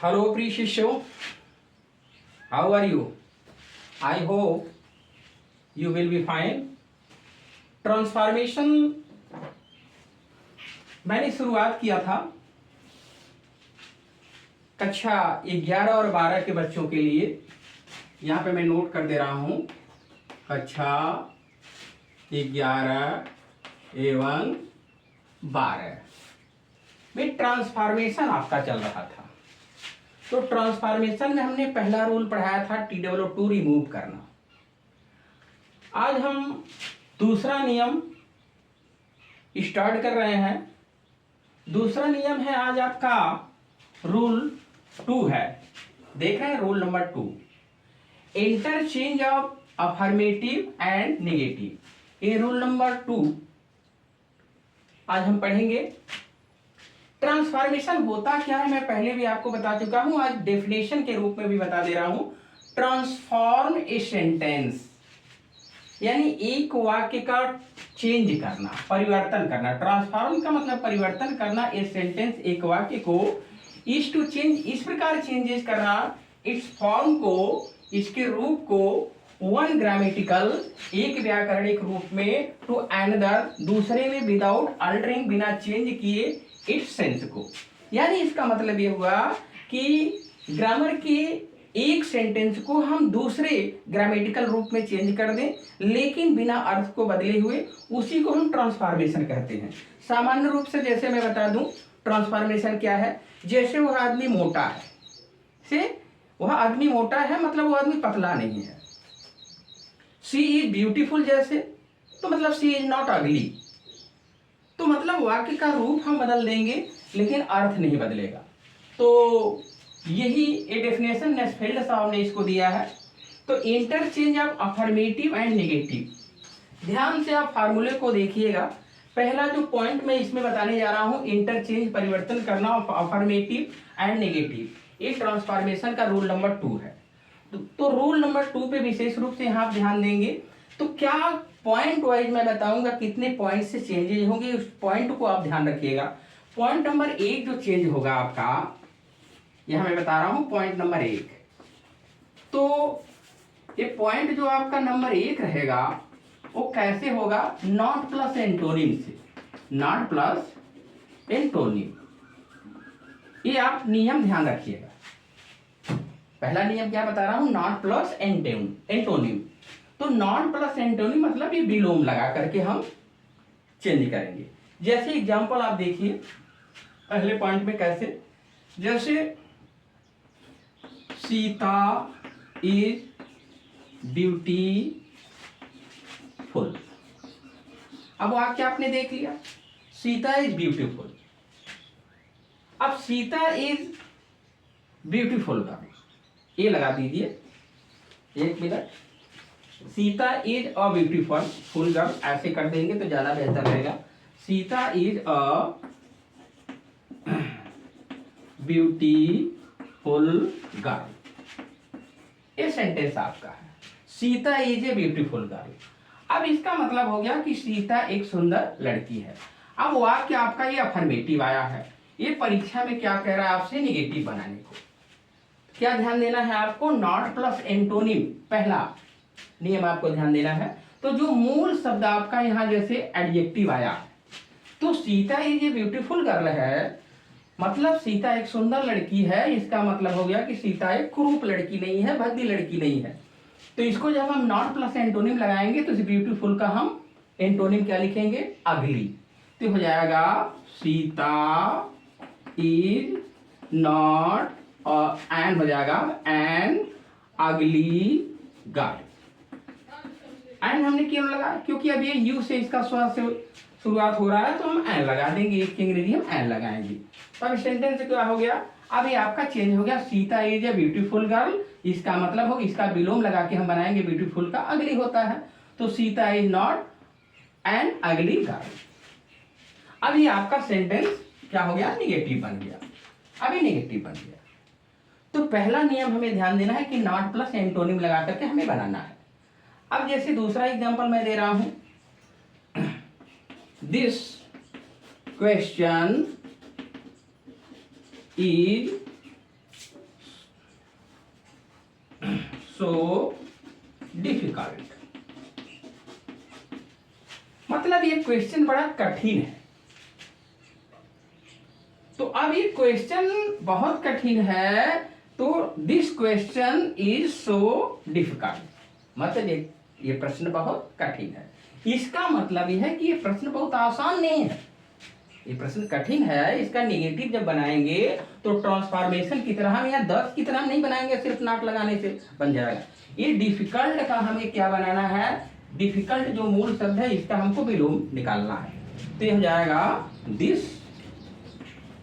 Hello, Prishisho. How are you? I hope you will be fine. Transformation मैंने शुरुआत किया था कक्षा 11 और 12 के बच्चों के लिए। यहाँ पे मैं नोट कर दे रहा हूँ कक्षा 11 एवं 12 में ट्रांसफॉर्मेशन आपका चल रहा था। तो ट्रांसफॉर्मेशन में हमने पहला रूल पढ़ाया था TW2 रिमूव करना। आज हम दूसरा नियम स्टार्ट कर रहे हैं। दूसरा नियम है आज आपका रूल 2 है। देख रहे हैं rule number 2, interchange of affirmative and negative. ये रूल नंबर 2 आज हम पढ़ेंगे। ट्रांसफॉर्मेशन होता क्या है मैं पहले भी आपको बता चुका हूं, आज डेफिनेशन के रूप में भी बता दे रहा हूं। ट्रांसफॉर्म ए सेंटेंस यानी एक वाक्य का चेंज करना, परिवर्तन करना। ट्रांसफॉर्म का मतलब परिवर्तन करना। ए सेंटेंस एक वाक्य को इज टू चेंज, इस प्रकार चेंजेस करना इट्स फॉर्म को, इसके रूप को, वन ग्रामेटिकल एक व्याकरणिक रूप में, टू अनदर दूसरे में, विदाउट अल्टरिंग बिना चेंज किए इट्स सेंस को। यानी इसका मतलब ये हुआ कि ग्रामर के एक सेंटेंस को हम दूसरे ग्रामेटिकल रूप में चेंज कर दें लेकिन बिना अर्थ को बदले हुए, उसी को हम ट्रांसफॉर्मेशन कहते हैं। सामान्य रूप से जैसे मैं बता दूं ट्रांसफॉर्मेशन क्या है। जैसे वह आदमी मोटा है, से वह आदमी मोटा है मतलब वह आदमी पतला नहीं है। शी इज ब्यूटीफुल जैसे, तो मतलब शी इज नॉट अगली। तो मतलब वाक्य का रूप हम बदल देंगे लेकिन अर्थ नहीं बदलेगा। तो यही ए डेफिनेशन नेस्फेल्ड साहब ने इसको दिया है। तो interchange of affirmative and negative. ध्यान से आप फार्मूले को देखिएगा। पहला जो पॉइंट मैं इसमें बताने जा रहा हूं, इंटरचेंज परिवर्तन करना ऑफ अफर्मेटिव एंड नेगेटिव, ये ट्रांसफॉर्मेशन का रूल नंबर 2 है। तो रूल नंबर 2 पे विशेष रूप से यहाँ आप ध्यान देंगे। तो क्या पॉइंट वाइज मैं बताऊंगा कितने पॉइंट से चेंजेज होंगे, उस पॉइंट को आप ध्यान रखिएगा। पॉइंट नंबर 1 जो चेंज होगा आपका, यहां मैं बता रहा हूं पॉइंट नंबर 1। तो ये पॉइंट जो आपका नंबर 1 रहेगा वो कैसे होगा, नॉट प्लस एंटोनिम से। नॉट प्लस एंटोनिम, ये आप नियम ध्यान रखिएगा। पहला नियम क्या बता रहा हूं, नॉट प्लस एंटोनिम। तो नॉट प्लस एंटोनिम मतलब ये विलोम लगा करके हम चेंज करेंगे। जैसे एग्जांपल आप देखिए पहले पॉइंट में कैसे, जैसे सीता इज ब्यूटीफुल। अब वाक्य आपने देख लिया, सीता इज ब्यूटीफुल। अब सीता इज ब्यूटीफुल का ये लगा दीजिए, एक minute. Sita is a beautiful full girl ऐसे कर देंगे तो ज्यादा बेहतर रहेगा। Sita is a beautiful girl, ये सेंटेंस आपका है। Sita is a beautiful girl. अब इसका मतलब हो गया कि सीता एक सुंदर लड़की है। अब वाक्य आपका ये अफर्मेटिव आया है। ये परीक्षा में क्या कह रहा है आपसे, निगेटिव बनाने को। क्या ध्यान देना है आपको, नॉट प्लस एंटोनिम पहला नियम आपको ध्यान देना है। तो जो मूल शब्द आपका यहाँ जैसे एडजेक्टिव आया, तो Sita is a beautiful girl है मतलब सीता एक सुंदर लड़की है। इसका मतलब हो गया कि सीता एक कुरूप लड़की नहीं है, भद्दी लड़की नहीं है। तो इसको जब हम नॉट प्लस एंटोनिम लगाएंगे तो इस ब्यूटीफुल का हम एंटोनिम क्या लिखेंगे, अगली। तो हो जाएगा सीता इज नॉट, और एन हो जाएगा एन अगली गर्ल। एन हमने क्यों लगा, क्योंकि अब ये यू से इसका स्वर से शुरुआत हो रहा है तो हम एन लगा देंगे, इसके अंग्रेजी हम एन लगाएंगे। अब सेंटेंस क्या हो गया, अब ये आपका चेंज हो गया, Sita is a beautiful girl. इसका मतलब हो, इसका विलोम लगा के हम बनाएंगे, ब्यूटीफुल का अगली होता है। तो सीता इज नॉट एन अगली गर्ल। अब ये आपका सेंटेंस क्या हो गया, निगेटिव बन गया। अभी निगेटिव बन गया। तो पहला नियम हमें ध्यान देना है कि नॉट प्लस एंटोनिम लगा करके हमें बनाना है। अब जैसे दूसरा एग्जांपल मैं दे रहा हूं, this question is so difficult। मतलब ये क्वेश्चन बड़ा कठिन है। तो अब ये क्वेश्चन बहुत कठिन है, तो this question is so difficult, मतलब ये प्रश्न बहुत कठिन है। इसका मतलब यह है कि ये प्रश्न बहुत आसान नहीं है। ये प्रश्न कठिन है, इसका नेगेटिव जब बनाएंगे तो ट्रांसफॉर्मेशन की तरह हम यहाँ 10 की तरह नहीं बनाएंगे, सिर्फ नाट लगाने से बन जाएगा। ये डिफिकल्ट का हमें क्या बनाना है, डिफिकल्ट जो मूल शब्द है इसका हमको विलोम निकालना है। तो ये हो जाएगा this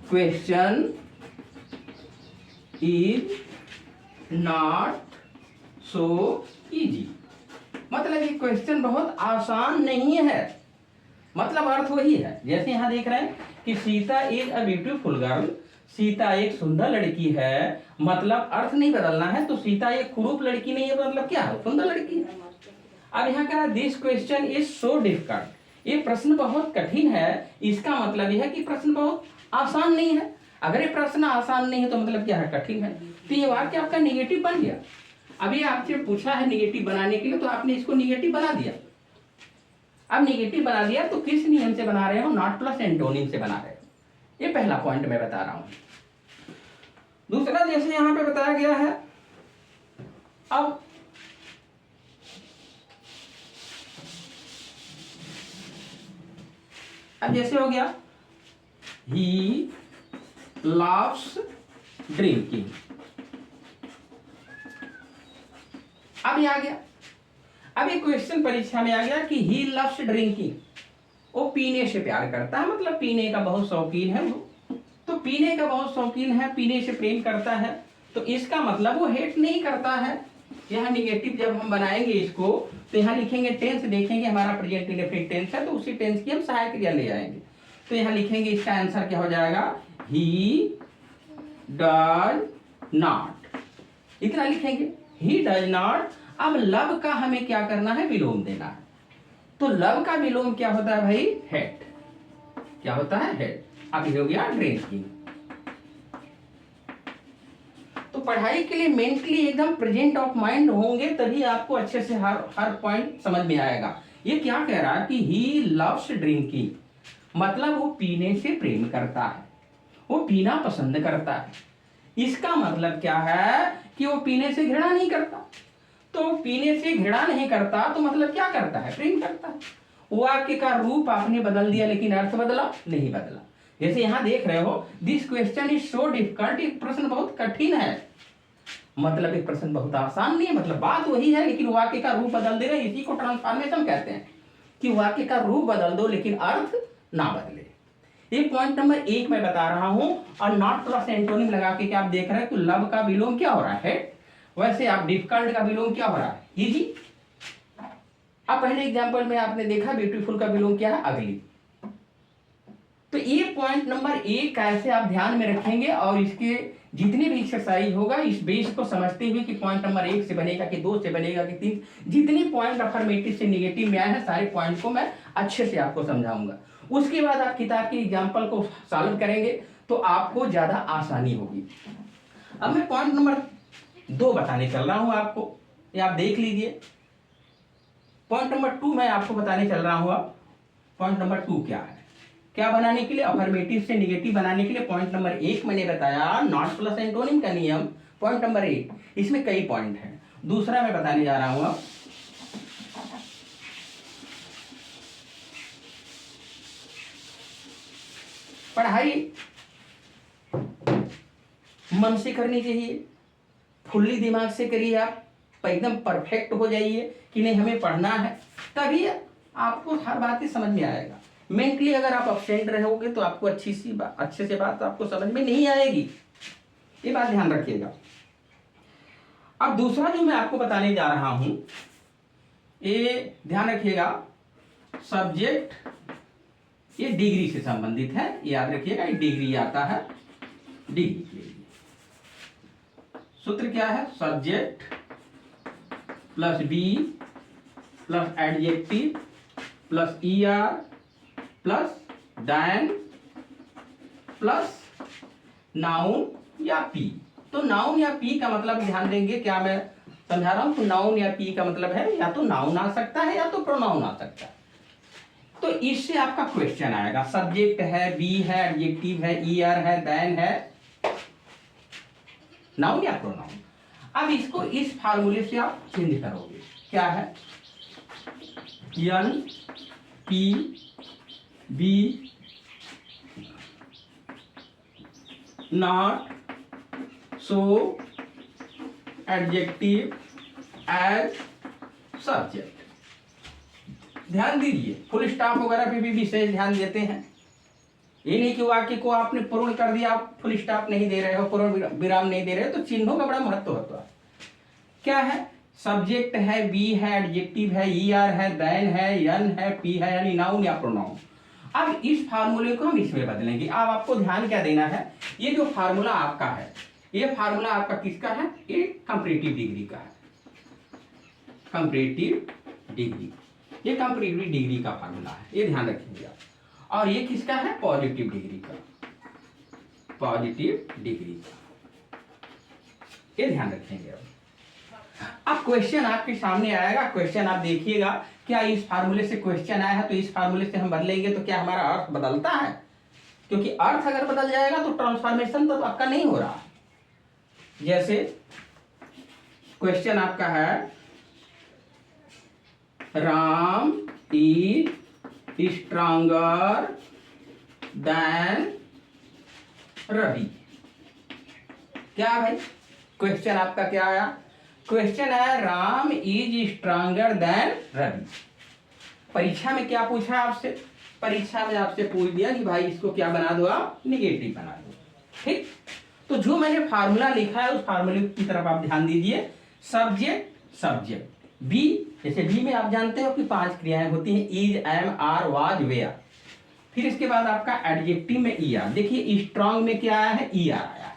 question is not so easy, मतलब ये क्वेश्चन बहुत आसान नहीं है। मतलब अर्थ वही है, जैसे यहां देख रहे हैं कि Sita is a beautiful girl, Sita एक सुंदर लड़की है, मतलब अर्थ नहीं बदलना है। तो सीता एक कुरूप लड़की नहीं है, मतलब क्या है, सुंदर लड़की है। अब यहाँ कह रहा this question is so difficult, ये प्रश्न बहुत कठिन है। इसका मतलब यह है कि प्रश्न बहुत आसान नहीं है। अगर ये प्रश्न आसान नहीं है तो मतलब क्या है, कठिन है। तो ये वाक्य आपका निगेटिव बन गया। अभी आपसे पूछा है निगेटिव बनाने के लिए, तो आपने इसको निगेटिव बना दिया। अब निगेटिव बना दिया तो किस नियम से बना रहे हो, नॉट प्लस एंटोनिम से बना रहे हो। ये पहला पॉइंट मैं बता रहा हूं। दूसरा, जैसे यहां पे बताया गया है, अब जैसे हो गया ही लव्स ड्रिंकिंग, अब ये आ गया। अब ये क्वेश्चन परीक्षा में आ गया कि ही लव्स ड्रिंकिंग, वो पीने से प्यार करता है, मतलब पीने का बहुत शौकीन है वो। तो पीने का बहुत शौकीन है, पीने से प्रेम करता है, तो इसका मतलब वो हेट नहीं करता है। यहाँ निगेटिव जब हम बनाएंगे इसको, तो यहाँ लिखेंगे टेंस, देखेंगे हमारा प्रेजेंट इंडेफिनिट टेंस है, तो उसी टेंस की हम सहायक क्रिया ले आएंगे। तो यहाँ लिखेंगे, इसका आंसर क्या हो जाएगा, ही डज नॉट, इतना लिखेंगे, ही डज नॉट। अब लव का हमें क्या करना है, विलोम देना है। तो लव का विलोम क्या होता है भाई, हेट। क्या होता है, हेट। अब ये हो गया ड्रिंकिंग। तो पढ़ाई के लिए मेंटली एकदम प्रेजेंट ऑफ माइंड होंगे, तभी आपको अच्छे से हर पॉइंट समझ में आएगा। ये क्या कह रहा है कि ही लव्स ड्रिंकिंग, मतलब वो पीने से प्रेम करता है, वो पीना पसंद करता है। इसका मतलब क्या है कि वो पीने से घृणा नहीं करता। तो पीने से घृणा नहीं करता तो मतलब क्या करता है, प्रेम करता है। वाक्य का रूप आपने बदल दिया, लेकिन अर्थ बदला नहीं बदला। जैसे यहां देख रहे हो, this question is so difficult, एक प्रश्न बहुत कठिन है, मतलब एक प्रश्न बहुत आसान नहीं है। मतलब बात वही है, लेकिन वाक्य का रूप बदल दे रहे हैं। इसी को ट्रांसफॉर्मेशन कहते हैं, कि वाक्य का रूप बदल दो लेकिन अर्थ ना बदले। ये पॉइंट नंबर 1 मैं बता रहा हूं। और नॉट प्लस एंटोनिम लगा के क्या आप देख रहे हैं कि लव का विलोम क्या हो रहा है, वैसे आप डिफिकल्ट का विलोम क्या हो रहा है, इजी। अब पहले एग्जांपल में आपने देखा ब्यूटीफुल का विलोम क्या है, अगली। तो ये पॉइंट नंबर 1 कैसे आप ध्यान में रखेंगे, और इसके जितने भी एक्सरसाइज होगा इस बेस को समझते हुए कि पॉइंट नंबर 1 से बनेगा कि 2 से बनेगा कि 3, जितने पॉइंट अफर्मेटिव से निगेटिव में आए हैं सारे पॉइंट को मैं अच्छे से आपको समझाऊंगा। उसके बाद आप किताब के एग्जाम्पल को सॉल्व करेंगे तो आपको ज्यादा आसानी होगी। अब मैं पॉइंट नंबर 2 बताने चल रहा हूं आपको, ये आप देख लीजिए। पॉइंट नंबर 2 मैं आपको बताने चल रहा हूं। अब पॉइंट नंबर 2 क्या है, क्या बनाने के लिए, अफर्मेटिव से निगेटिव बनाने के लिए पॉइंट नंबर 1 मैंने बताया नॉट प्लस एंटोनिम का नियम। पॉइंट नंबर 1, इसमें कई पॉइंट हैं। दूसरा मैं बताने जा रहा हूं अब, पढ़ाई मन से करनी चाहिए, फुल्ली दिमाग से करिए, आप एकदम परफेक्ट हो जाइए कि नहीं हमें पढ़ना है, तभी आपको हर बात ही समझ में आएगा। मेंटली अगर आप अपसेंट रहोगे तो आपको अच्छे से बात आपको समझ में नहीं आएगी, ये बात ध्यान रखिएगा। अब दूसरा जो मैं आपको बताने जा रहा हूं, ये ध्यान रखिएगा, सब्जेक्ट ये डिग्री से संबंधित है, याद रखिएगा, ये डिग्री आता है, डिग्री के लिए सूत्र क्या है, subject plus B plus adjective plus ER plus than plus noun या पी। तो नाउन या पी का मतलब ध्यान देंगे, क्या मैं समझा रहा हूं। तो नाउन या पी का मतलब है या तो नाउन आ सकता है या तो प्रोनाउन आ सकता है। तो इससे आपका क्वेश्चन आएगा, सब्जेक्ट है, बी है, एडजेक्टिव है, ईआर है, देन है, नाउन या प्रोनाउन। अब इसको इस फार्मूले से आप चेंज करोगे, क्या है, N P be not so adjective as subject. ध्यान दीजिए, फुल स्टॉप वगैरह पे भी विशेष ध्यान देते हैं। ये नहीं कि वाक्य को आपने पूर्ण कर दिया, आप फुल स्टॉप नहीं दे रहे हो, पूर्ण विराम नहीं दे रहे हो, तो चिन्हों का बड़ा महत्व होता है। क्या है, सब्जेक्ट है, बी है, एडजेक्टिव है, ईआर है, देन है, एन है, पी है, यानी नाउन या प्रोनाउन। अब इस फार्मूले को हम इसमें बदलेंगे। अब आपको ध्यान क्या देना है, ये जो फार्मूला आपका है, ये फार्मूला आपका किसका है, ये कंपैरेटिव डिग्री का है, कंपैरेटिव डिग्री, ये कंपैरेटिव डिग्री का फार्मूला है, ये ध्यान रखिएगा। और ये किसका है, पॉजिटिव डिग्री का, पॉजिटिव डिग्री का, ये ध्यान रखेंगे। अब क्वेश्चन आपके सामने आएगा, क्वेश्चन आप देखिएगा, क्या इस फार्मूले से क्वेश्चन आया है तो इस फार्मूले से हम बदलेंगे तो क्या हमारा अर्थ बदलता है, क्योंकि अर्थ अगर बदल जाएगा तो ट्रांसफॉर्मेशन तो आपका नहीं हो रहा। जैसे क्वेश्चन आपका है, Ram is stronger than Ravi. क्या भाई, क्वेश्चन आपका क्या आया, क्वेश्चन है Ram is stronger than Ravi. परीक्षा में क्या पूछा आपसे, परीक्षा में आपसे पूछ दिया कि भाई इसको क्या बना दो, आप निगेटिव बना दो, ठीक। तो जो मैंने फार्मूला लिखा है उस फार्मूले की तरफ आप ध्यान दीजिए। सब्जेक्ट, सब्जेक्ट बी, जैसे बी में आप जानते हो कि 5 क्रियाएं होती हैं, is, am, are, was, were. फिर इसके बाद आपका एडजेक्टिव में ई आर, देखिए स्ट्रांग में क्या आया है, ई आर आया है।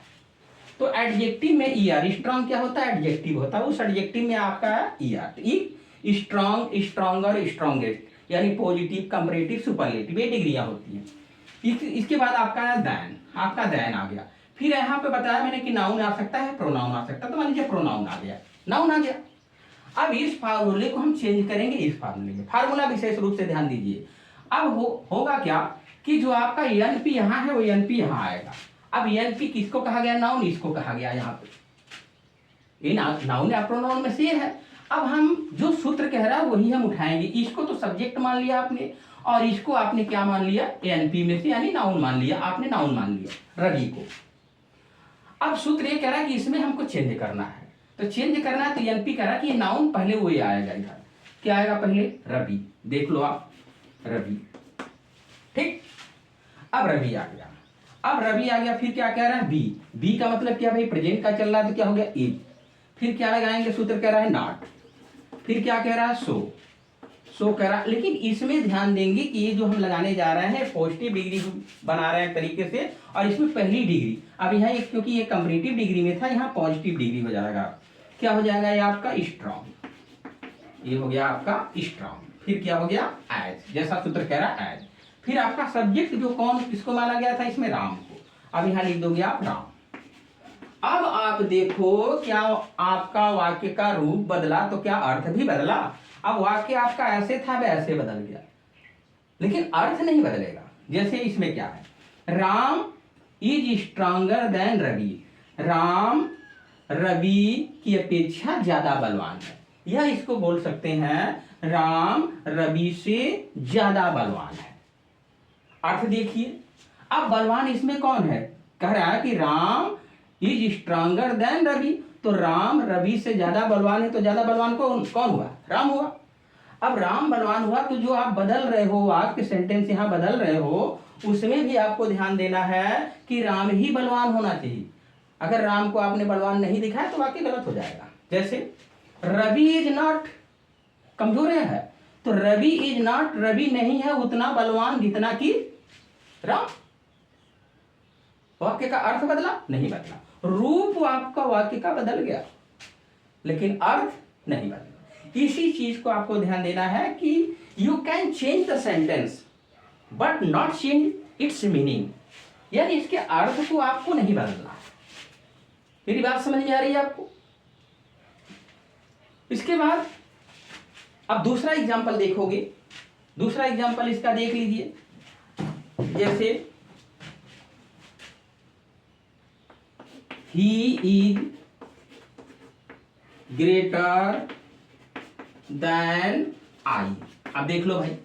तो एडजेक्टिव में ई आर, स्ट्रांग क्या होता है, एडजेक्टिव होता है, उस एडजेक्टिव में आपका है ई आर। तो स्ट्रांग, स्ट्रांगर, स्ट्रांगेस्ट, यानी पॉजिटिव, कंपैरेटिव, सुपरलेटिव, ये डिग्रियां होती हैं। इसके बाद आपका है देन, आपका देन आ गया। फिर यहाँ पे बताया मैंने कि नाउन आ सकता है, प्रोनाउन आ सकता है, तो मान लीजिए प्रोनाउन आ गया, नाउन आ गया। अब इस फार्मूले को हम चेंज करेंगे इस फार्मूले में, फार्मूला विशेष रूप से ध्यान दीजिए। अब होगा क्या कि जो आपका एनपी यहाँ है वो एनपी यहाँ आएगा। अब एनपी किसको कहा गया, नाउन, इसको कहा गया यहाँ पे, ये नाउन या प्रोनाउन में से है। अब हम जो सूत्र कह रहा है वही हम उठाएंगे, इसको तो सब्जेक्ट मान लिया आपने और इसको आपने क्या मान लिया, एनपी में से, यानी नाउन मान लिया, आपने नाउन मान लिया रवि को। अब सूत्र ये कह रहा है कि इसमें हमको चेंज करना है, तो चेंज करना है तो एनपी कह रहा है कि नाउन पहले वो आएगा, इधर क्या आएगा पहले, रवि, देख लो आप, रवि, ठीक। अब रवि आ गया, अब रवि आ गया, फिर क्या कह रहा है, बी, बी का मतलब क्या भाई, प्रेजेंट का चल रहा है तो क्या हो गया, इज। फिर क्या लगाएंगे, सूत्र कह रहा है नॉट। फिर क्या कह रहा है, सो कह रहा है। लेकिन इसमें ध्यान देंगे कि ये जो हम लगाने जा रहे हैं पॉजिटिव डिग्री बना रहे हैं तरीके से, और इसमें पहली डिग्री, अब यहाँ क्योंकि ये कंपैरेटिव डिग्री में था, यहाँ पॉजिटिव डिग्री हो जाएगा। क्या हो जाएगा, ये आपका स्ट्रॉन्ग, ये हो गया आपका स्ट्रॉन्ग। फिर क्या हो गया, एज, जैसा सूत्र कह रहा है एज। फिर आपका सब्जेक्ट जो कौन किसको माना गया था, इसमें राम को, अब यहाँ लिख दोगे आप राम। अब आप देखो क्या आपका वाक्य का रूप बदला तो क्या अर्थ भी बदला। अब वाक्य आपका ऐसे था वैसे बदल गया, लेकिन अर्थ नहीं बदलेगा। जैसे इसमें क्या है, Ram is stronger than Ravi, Ram Ravi की अपेक्षा ज्यादा बलवान है, या इसको बोल सकते हैं राम रवि से ज्यादा बलवान है। अर्थ देखिए, अब बलवान इसमें कौन है, कह रहा है कि Ram is stronger than Ravi, तो राम रवि से ज्यादा बलवान है, तो ज्यादा बलवान कौन हुआ, राम हुआ। अब राम बलवान हुआ तो जो आप बदल रहे हो, आपके सेंटेंस यहाँ बदल रहे हो, उसमें भी आपको ध्यान देना है कि राम ही बलवान होना चाहिए। अगर राम को आपने बलवान नहीं दिखाया तो वाकई गलत हो जाएगा। जैसे रवि इज नॉट, कमजोर है, तो रवि इज नॉट, रवि नहीं है उतना बलवान जितना कि राम। वाक्य का अर्थ बदला नहीं बदला, रूप आपका वाक्य का बदल गया लेकिन अर्थ नहीं बदला। इसी चीज को आपको ध्यान देना है कि you can change the sentence but not change it's meaning, यानी इसके अर्थ को आपको नहीं बदलना। मेरी बात समझ में आ रही है आपको? इसके बाद अब दूसरा एग्जाम्पल देखोगे, दूसरा एग्जाम्पल इसका देख लीजिए। जैसे he is greater than I. अब देख लो भाई,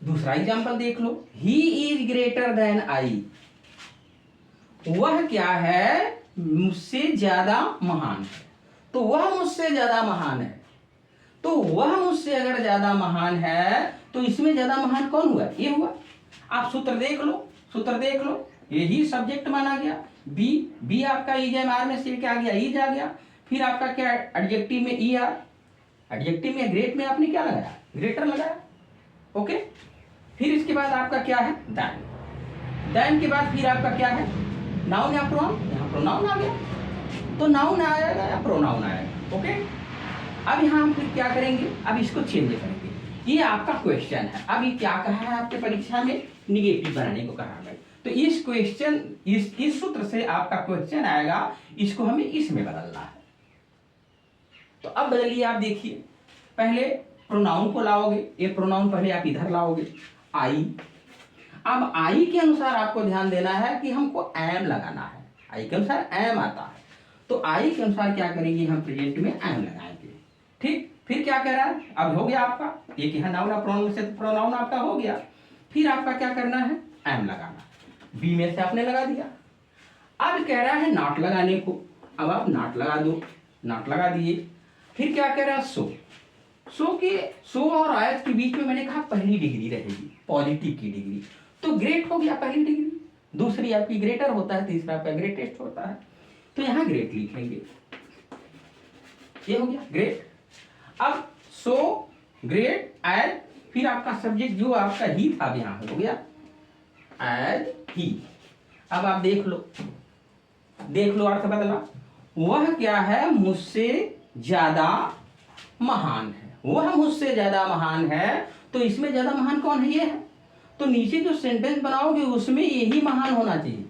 दूसरा एग्जाम्पल देख लो, he is greater than I. वह क्या है, मुझसे ज्यादा महान है। तो वह मुझसे ज्यादा महान है, तो वह मुझसे अगर ज्यादा महान है तो इसमें ज्यादा महान कौन हुआ, ये हुआ। आप सूत्र देख लो, सूत्र देख लो, यही सब्जेक्ट माना गया। बी, बी आपका इज एम आर में से क्या आ गया, इज आ गया। फिर आपका क्या एडजेक्टिव में ई आर, एडजेक्टिव में ग्रेट में आपने क्या लगाया, ग्रेटर लगाया। ओके, फिर इसके बाद आपका क्या है, दैन। दैन के बाद फिर आपका क्या है, नाउन या प्रोनाउन, यहाँ प्रोनाउन आ गया, तो नाउन आएगा या प्रोनाउन आएगा। ओके, अब यहाँ हम फिर क्या करेंगे, अब इसको चेंज करेंगे। ये आपका क्वेश्चन है, अब ये क्या कहा है आपके परीक्षा में, निगेटिव बनाने को कहा है। तो इस क्वेश्चन, इस सूत्र से आपका क्वेश्चन आएगा, इसको हमें इसमें बदलना है। तो अब बदलिए, आप देखिए, पहले प्रोनाउन को लाओगे, ये प्रोनाउन पहले आप इधर लाओगे, आई। अब आई के अनुसार आपको ध्यान देना है कि हमको एम लगाना है, आई के अनुसार एम आता है, तो आई के अनुसार क्या करेंगे, हम प्रेजेंट में एम लगाएंगे। ठीक, फिर क्या कह रहा है, अब हो गया आपका, एक यहाँ नाउन प्रोनाउन से प्रोनाउन आपका हो गया। फिर आपका क्या करना है, एम लगाना, बी में से आपने लगा दिया। अब कह रहा है नॉट लगाने को, अब आप नॉट लगा दो, नॉट लगा दिए। फिर क्या कह रहा है, सो। सो के, सो और आयत के बीच में मैंने कहा पहली डिग्री रहेगी, पॉजिटिव की डिग्री, तो ग्रेट हो गया पहली डिग्री, दूसरी आपकी ग्रेटर होता है, तीसरा आपका ग्रेटेस्ट होता है, तो यहाँ ग्रेट लिखेंगे, ये हो गया ग्रेट। अब सो, ग्रेट, एज, फिर आपका सब्जेक्ट जो आपका ही था, अब यहाँ हो गया एज ही। अब आप देख लो, देख लो अर्थ बदला, वह क्या है, मुझसे ज्यादा महान है, वह मुझसे ज्यादा महान है, तो इसमें ज्यादा महान कौन है, ये है। तो नीचे जो सेंटेंस बनाओगे उसमें यही महान होना चाहिए,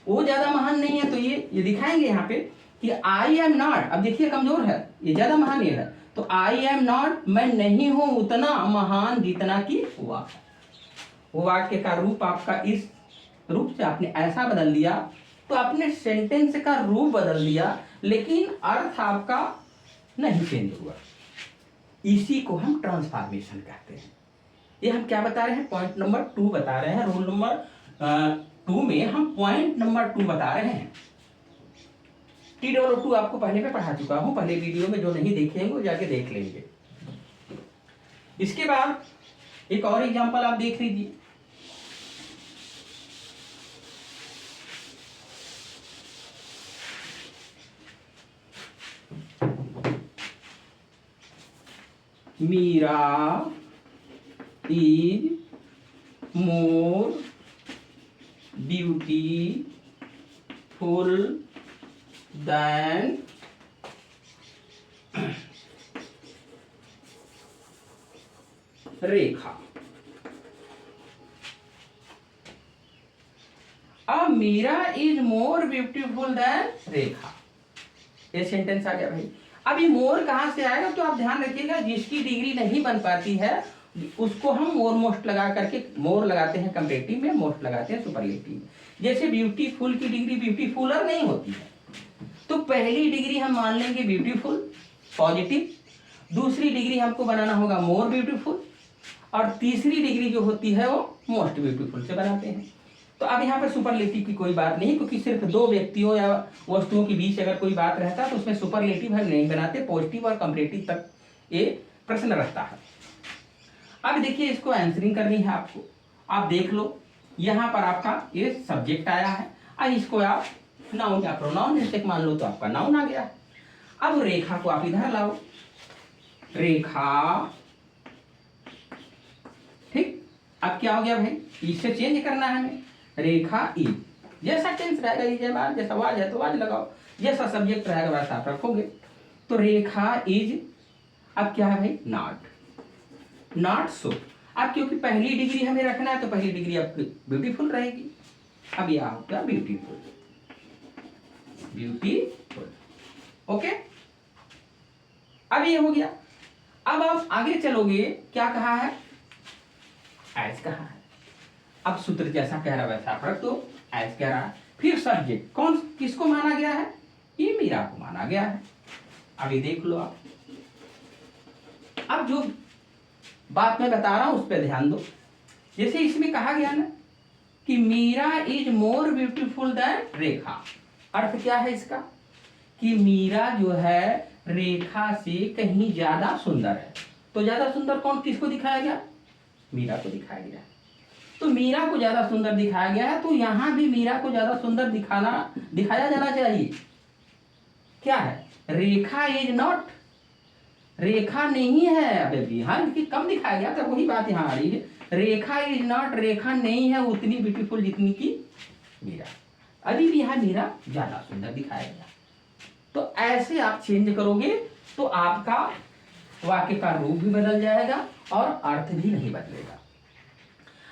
वो ज्यादा महान नहीं है, तो ये दिखाएंगे यहाँ पे कि आई एम नॉट। अब देखिए कमजोर है, ये ज्यादा महान ये है, तो आई एम नॉट, मैं नहीं हूं उतना महान जितना कि वह है। वो वाक्य का रूप आपका इस रूप से आपने ऐसा बदल दिया, तो आपने सेंटेंस का रूप बदल दिया, लेकिन अर्थ आपका नहीं चेंज हुआ। इसी को हम ट्रांसफॉर्मेशन कहते हैं। ये हम क्या बता रहे हैं, पॉइंट नंबर 2 बता रहे हैं, रोल नंबर 2 में हम पॉइंट नंबर 2 बता रहे हैं। TWO2 आपको पहले में पढ़ा चुका हूं, पहले वीडियो में, जो नहीं देखेंगे वो जाके देख लेंगे। इसके बाद एक और एग्जांपल आप देख लीजिए, Meera is more beautiful than Rekha. अब Meera is more beautiful than Rekha, ये सेंटेंस आ गया भाई। अब ये मोर कहां से आएगा, तो आप ध्यान रखिएगा, जिसकी डिग्री नहीं बन पाती है उसको हम मोर मोस्ट लगा करके, मोर लगाते हैं कंपैरेटिव में, मोस्ट लगाते हैं सुपरलेटिव। जैसे ब्यूटीफुल की डिग्री ब्यूटीफुलर नहीं होती है, तो पहली डिग्री हम मान लेंगे ब्यूटीफुल पॉजिटिव, दूसरी डिग्री हमको बनाना होगा मोर ब्यूटीफुल, और तीसरी डिग्री जो होती है वो मोस्ट ब्यूटीफुल से बनाते हैं। तो अब यहाँ पर सुपरलेटिव की कोई बात नहीं, क्योंकि सिर्फ दो व्यक्तियों या वस्तुओं के बीच अगर कोई बात रहता है तो उसमें सुपरलेटिव हम नहीं बनाते, पॉजिटिव और कंपैरेटिव तक ये प्रश्न रहता है। अब देखिए, इसको आंसरिंग करनी है आपको, आप देख लो, यहाँ पर आपका ये सब्जेक्ट आया है, अब इसको आप नाउन या प्रोनाउन जैसे मान लो, तो आपका नाउन आ गया। अब रेखा को आप इधर लाओ, रेखा, ठीक। अब क्या हो गया भाई, इससे चेंज करना है हमें, रेखा इज, जैसा टेंस रहेगा इज है, जैसा वाज है तो वाज लगाओ, जैसा सब्जेक्ट रहेगा वैसा आप रखोगे। तो रेखा इज, अब क्या है भाई, नॉट, नॉट सो। अब क्योंकि पहली डिग्री हमें रखना है तो पहली डिग्री आपकी ब्यूटीफुल रहेगी। अब यह होगा ब्यूटीफुल, ब्यूटीफुल। ओके, अब ये हो गया। अब आप आगे चलोगे, क्या कहा है, एज कहा है। अब सूत्र जैसा कह रहा है वैसा आप रख दो, एज कह रहा है। फिर सब्जेक्ट कौन किसको माना गया है, ये मीरा को माना गया है। अभी देख लो आप, अब जो बात मैं बता रहा हूं उस पर ध्यान दो। जैसे इसमें कहा गया ना कि Meera is more beautiful than Rekha. अर्थ क्या है इसका, कि मीरा जो है रेखा से कहीं ज्यादा सुंदर है। तो ज्यादा सुंदर कौन किसको दिखाया गया, मीरा को दिखाया गया। तो मीरा को ज्यादा सुंदर दिखाया गया है, तो यहां भी मीरा को ज्यादा सुंदर दिखाया जाना चाहिए। क्या है, रेखा इज नॉट, रेखा नहीं है अभी भी, हाँ कम दिखाया गया था, वही बात यहाँ आ रही है। रेखा इज नॉट, रेखा नहीं है उतनी ब्यूटीफुल जितनी की मीरा। अभी भी यहाँ मीरा ज्यादा सुंदर दिखाया गया। तो ऐसे आप चेंज करोगे तो आपका वाक्य का रूप भी बदल जाएगा और अर्थ भी नहीं बदलेगा।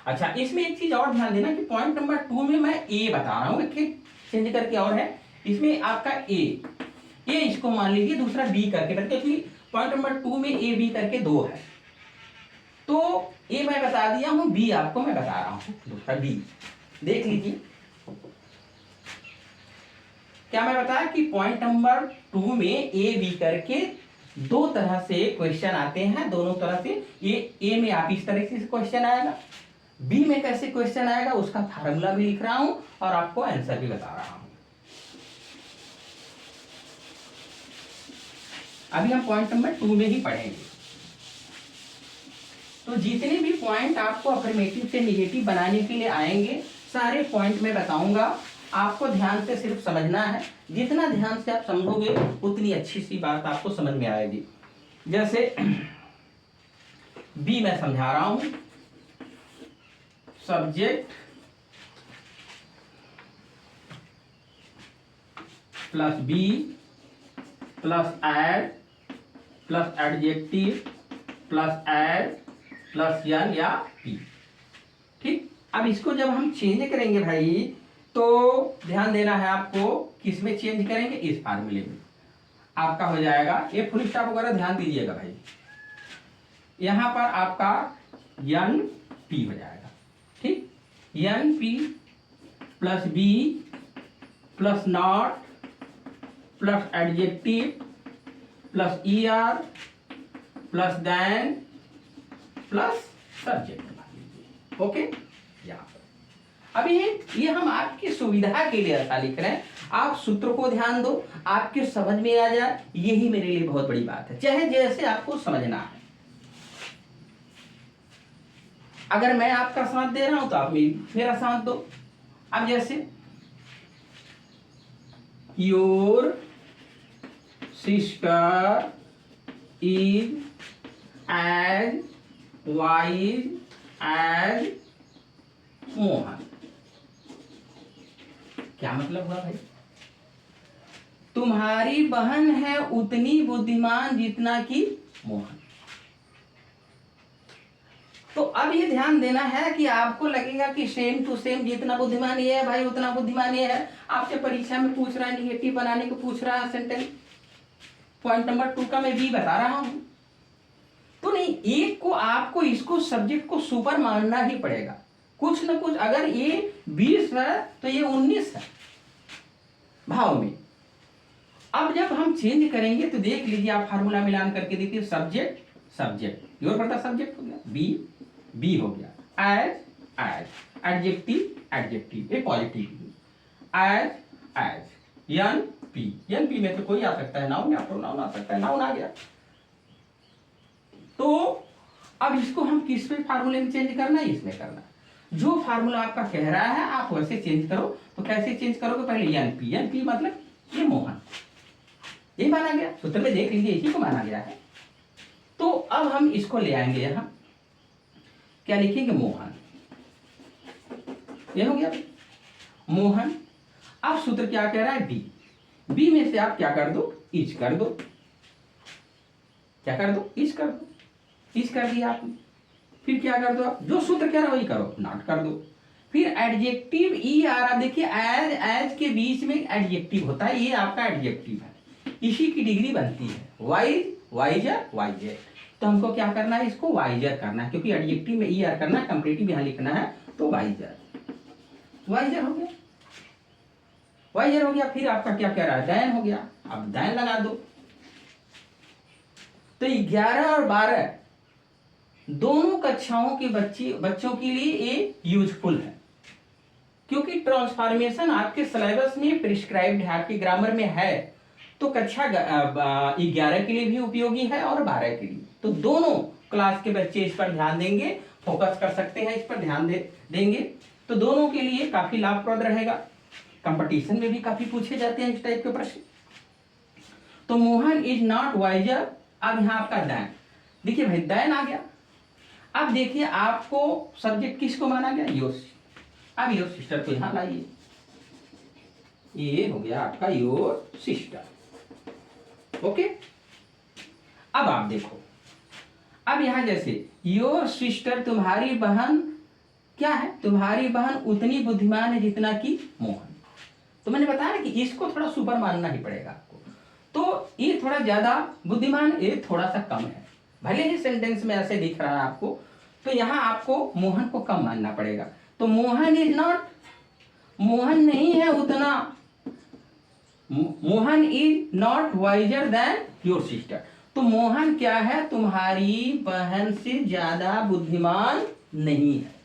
अच्छा, इसमें एक चीज और ध्यान देना कि पॉइंट नंबर 2 में मैं ए बता रहा हूं, एक चेंज करके और है इसमें आपका ए इसको मान लीजिए, दूसरा बी करके रखिए, क्योंकि पॉइंट नंबर 2 में ए बी करके 2 है। तो ए मैं बता दिया हूं, बी आपको मैं बता रहा हूं, दूसरा बी देख लीजिए। क्या मैं बताया कि पॉइंट नंबर 2 में ए बी करके 2 तरह से क्वेश्चन आते हैं, दोनों तरह से। ये ए में आप इस तरह से क्वेश्चन आएगा, बी में कैसे क्वेश्चन आएगा उसका फार्मूला भी लिख रहा हूं और आपको आंसर भी बता रहा हूं। अभी हम पॉइंट नंबर 2 में ही पढ़ेंगे। तो जितने भी पॉइंट आपको अफर्मेटिव से निगेटिव बनाने के लिए आएंगे, सारे पॉइंट में बताऊंगा, आपको ध्यान से सिर्फ समझना है। जितना ध्यान से आप समझोगे उतनी अच्छी सी बात आपको समझ में आएगी। जैसे बी मैं समझा रहा हूं, subject plus B plus as plus adjective plus as plus यन या पी। ठीक, अब इसको जब हम चेंज करेंगे भाई, तो ध्यान देना है आपको, किसमें चेंज करेंगे, इस फार्मूले में। आपका हो जाएगा ये फुल स्टॉप वगैरह ध्यान दीजिएगा भाई, यहां पर आपका यन पी हो जाएगा। ठीक, N P plus B plus not plus adjective plus E R plus then plus subject. Okay, यहाँ पर अभी ये हम आपकी सुविधा के लिए ऐसा लिख रहे हैं, आप सूत्र को ध्यान दो, आपके समझ में आ जाए, यही मेरे लिए बहुत बड़ी बात है, चाहे जैसे आपको समझना है। अगर मैं आपका साथ दे रहा हूं तो आप मेरा साथ दो। अब जैसे your sister is as wise as Mohan. क्या मतलब हुआ भाई, तुम्हारी बहन है उतनी बुद्धिमान जितना कि मोहन। तो अब ये ध्यान देना है कि आपको लगेगा कि सेम टू सेम जितना बुद्धिमान ये है भाई उतना बुद्धिमान ये है। आपसे परीक्षा में पूछ रहा है, निगेटिव बनाने को पूछ रहा है सेंटेंस, पॉइंट नंबर 2 का मैं भी बता रहा हूं। तो नहीं, एक को आपको इसको सब्जेक्ट को सुपर मानना ही पड़ेगा, कुछ ना कुछ। अगर ये 20 है तो ये 19 है भाव में। अब जब हम चेंज करेंगे तो देख लीजिए, आप फार्मूला मिलान करके देखिए, सब्जेक्ट सब्जेक्ट योर पड़ता सब्जेक्ट हो गया, बी हो गया, एज एज एडजेक्टिव एडजेक्टिव ये positive, as as N P में तो कोई आ सकता है, नाउन या प्रोनाउन आ सकता है, नाउन आ गया। तो अब इसको हम किस पे फार्मूले में चेंज करना है, इसमें करना है। जो फार्मूला आपका कह रहा है आप वैसे चेंज करो। तो कैसे चेंज करोगे, पहले यन पी मतलब ये मोहन, ये माना गया, सूत्र में देख लीजिए इसी को माना गया है। तो अब हम इसको ले आएंगे, यहां क्या लिखेंगे, मोहन, ये हो गया मोहन। अब सूत्र क्या कह रहा है, बी में से आप क्या कर दो, इच कर दो, क्या कर दो, इच कर दो, इच कर दिया आपने। फिर क्या कर दो, आप जो सूत्र कह रहा है वही करो, नॉट कर दो। फिर एडजेक्टिव ई आ रहा, देखिए एज के बीच में एडजेक्टिव होता है, ये आपका एडजेक्टिव है, इसी की डिग्री बनती है, वाइज, वाइजर, वाइजेर। तो हमको क्या करना है, इसको वाइजर करना है, क्योंकि एडजेक्टिव में ईआर करना है, कंपैरेटिव यहाँ लिखना है, तो वाइजर, वाइजर हो गया, वाइजर हो गया। फिर आपका क्या कह रहा है, दैन हो गया, अब दैन लगा दो। तो 11 और 12 दोनों कक्षाओं के बच्चों के लिए ये यूजफुल है, क्योंकि ट्रांसफॉर्मेशन आपके सिलेबस में प्रिस्क्राइब्ड है, आपके ग्रामर में है, तो कक्षा 11 के लिए भी उपयोगी है और 12 के लिए। तो दोनों क्लास के बच्चे इस पर ध्यान देंगे, फोकस कर सकते हैं, इस पर ध्यान देंगे, तो दोनों के लिए काफी लाभप्रद रहेगा। कंपटीशन में भी काफी पूछे जाते हैं इस टाइप के प्रश्न। तो मोहन इज नॉट वाइजर। अब यहाँ आपका दैन, देखिए भाई दैन आ गया। अब देखिए आपको सब्जेक्ट किसको माना गया, योर। अब योर सिस्टर को यहां लाइए, ये हो गया आपका योर सिस्टर। ओके, अब आप देखो, अब यहां जैसे योर सिस्टर तुम्हारी बहन क्या है, तुम्हारी बहन उतनी बुद्धिमान है जितना कि मोहन। तो मैंने बताया ना कि इसको थोड़ा सुपर मानना ही पड़ेगा आपको। तो ये थोड़ा ज्यादा बुद्धिमान, ये थोड़ा सा कम है, भले ही सेंटेंस में ऐसे दिख रहा है आपको, तो यहां आपको मोहन को कम मानना पड़ेगा। तो मोहन इज नॉट, मोहन नहीं है उतना, Mohan is not visor then your sister. तो मोहन क्या है, तुम्हारी बहन से ज्यादा बुद्धिमान नहीं है।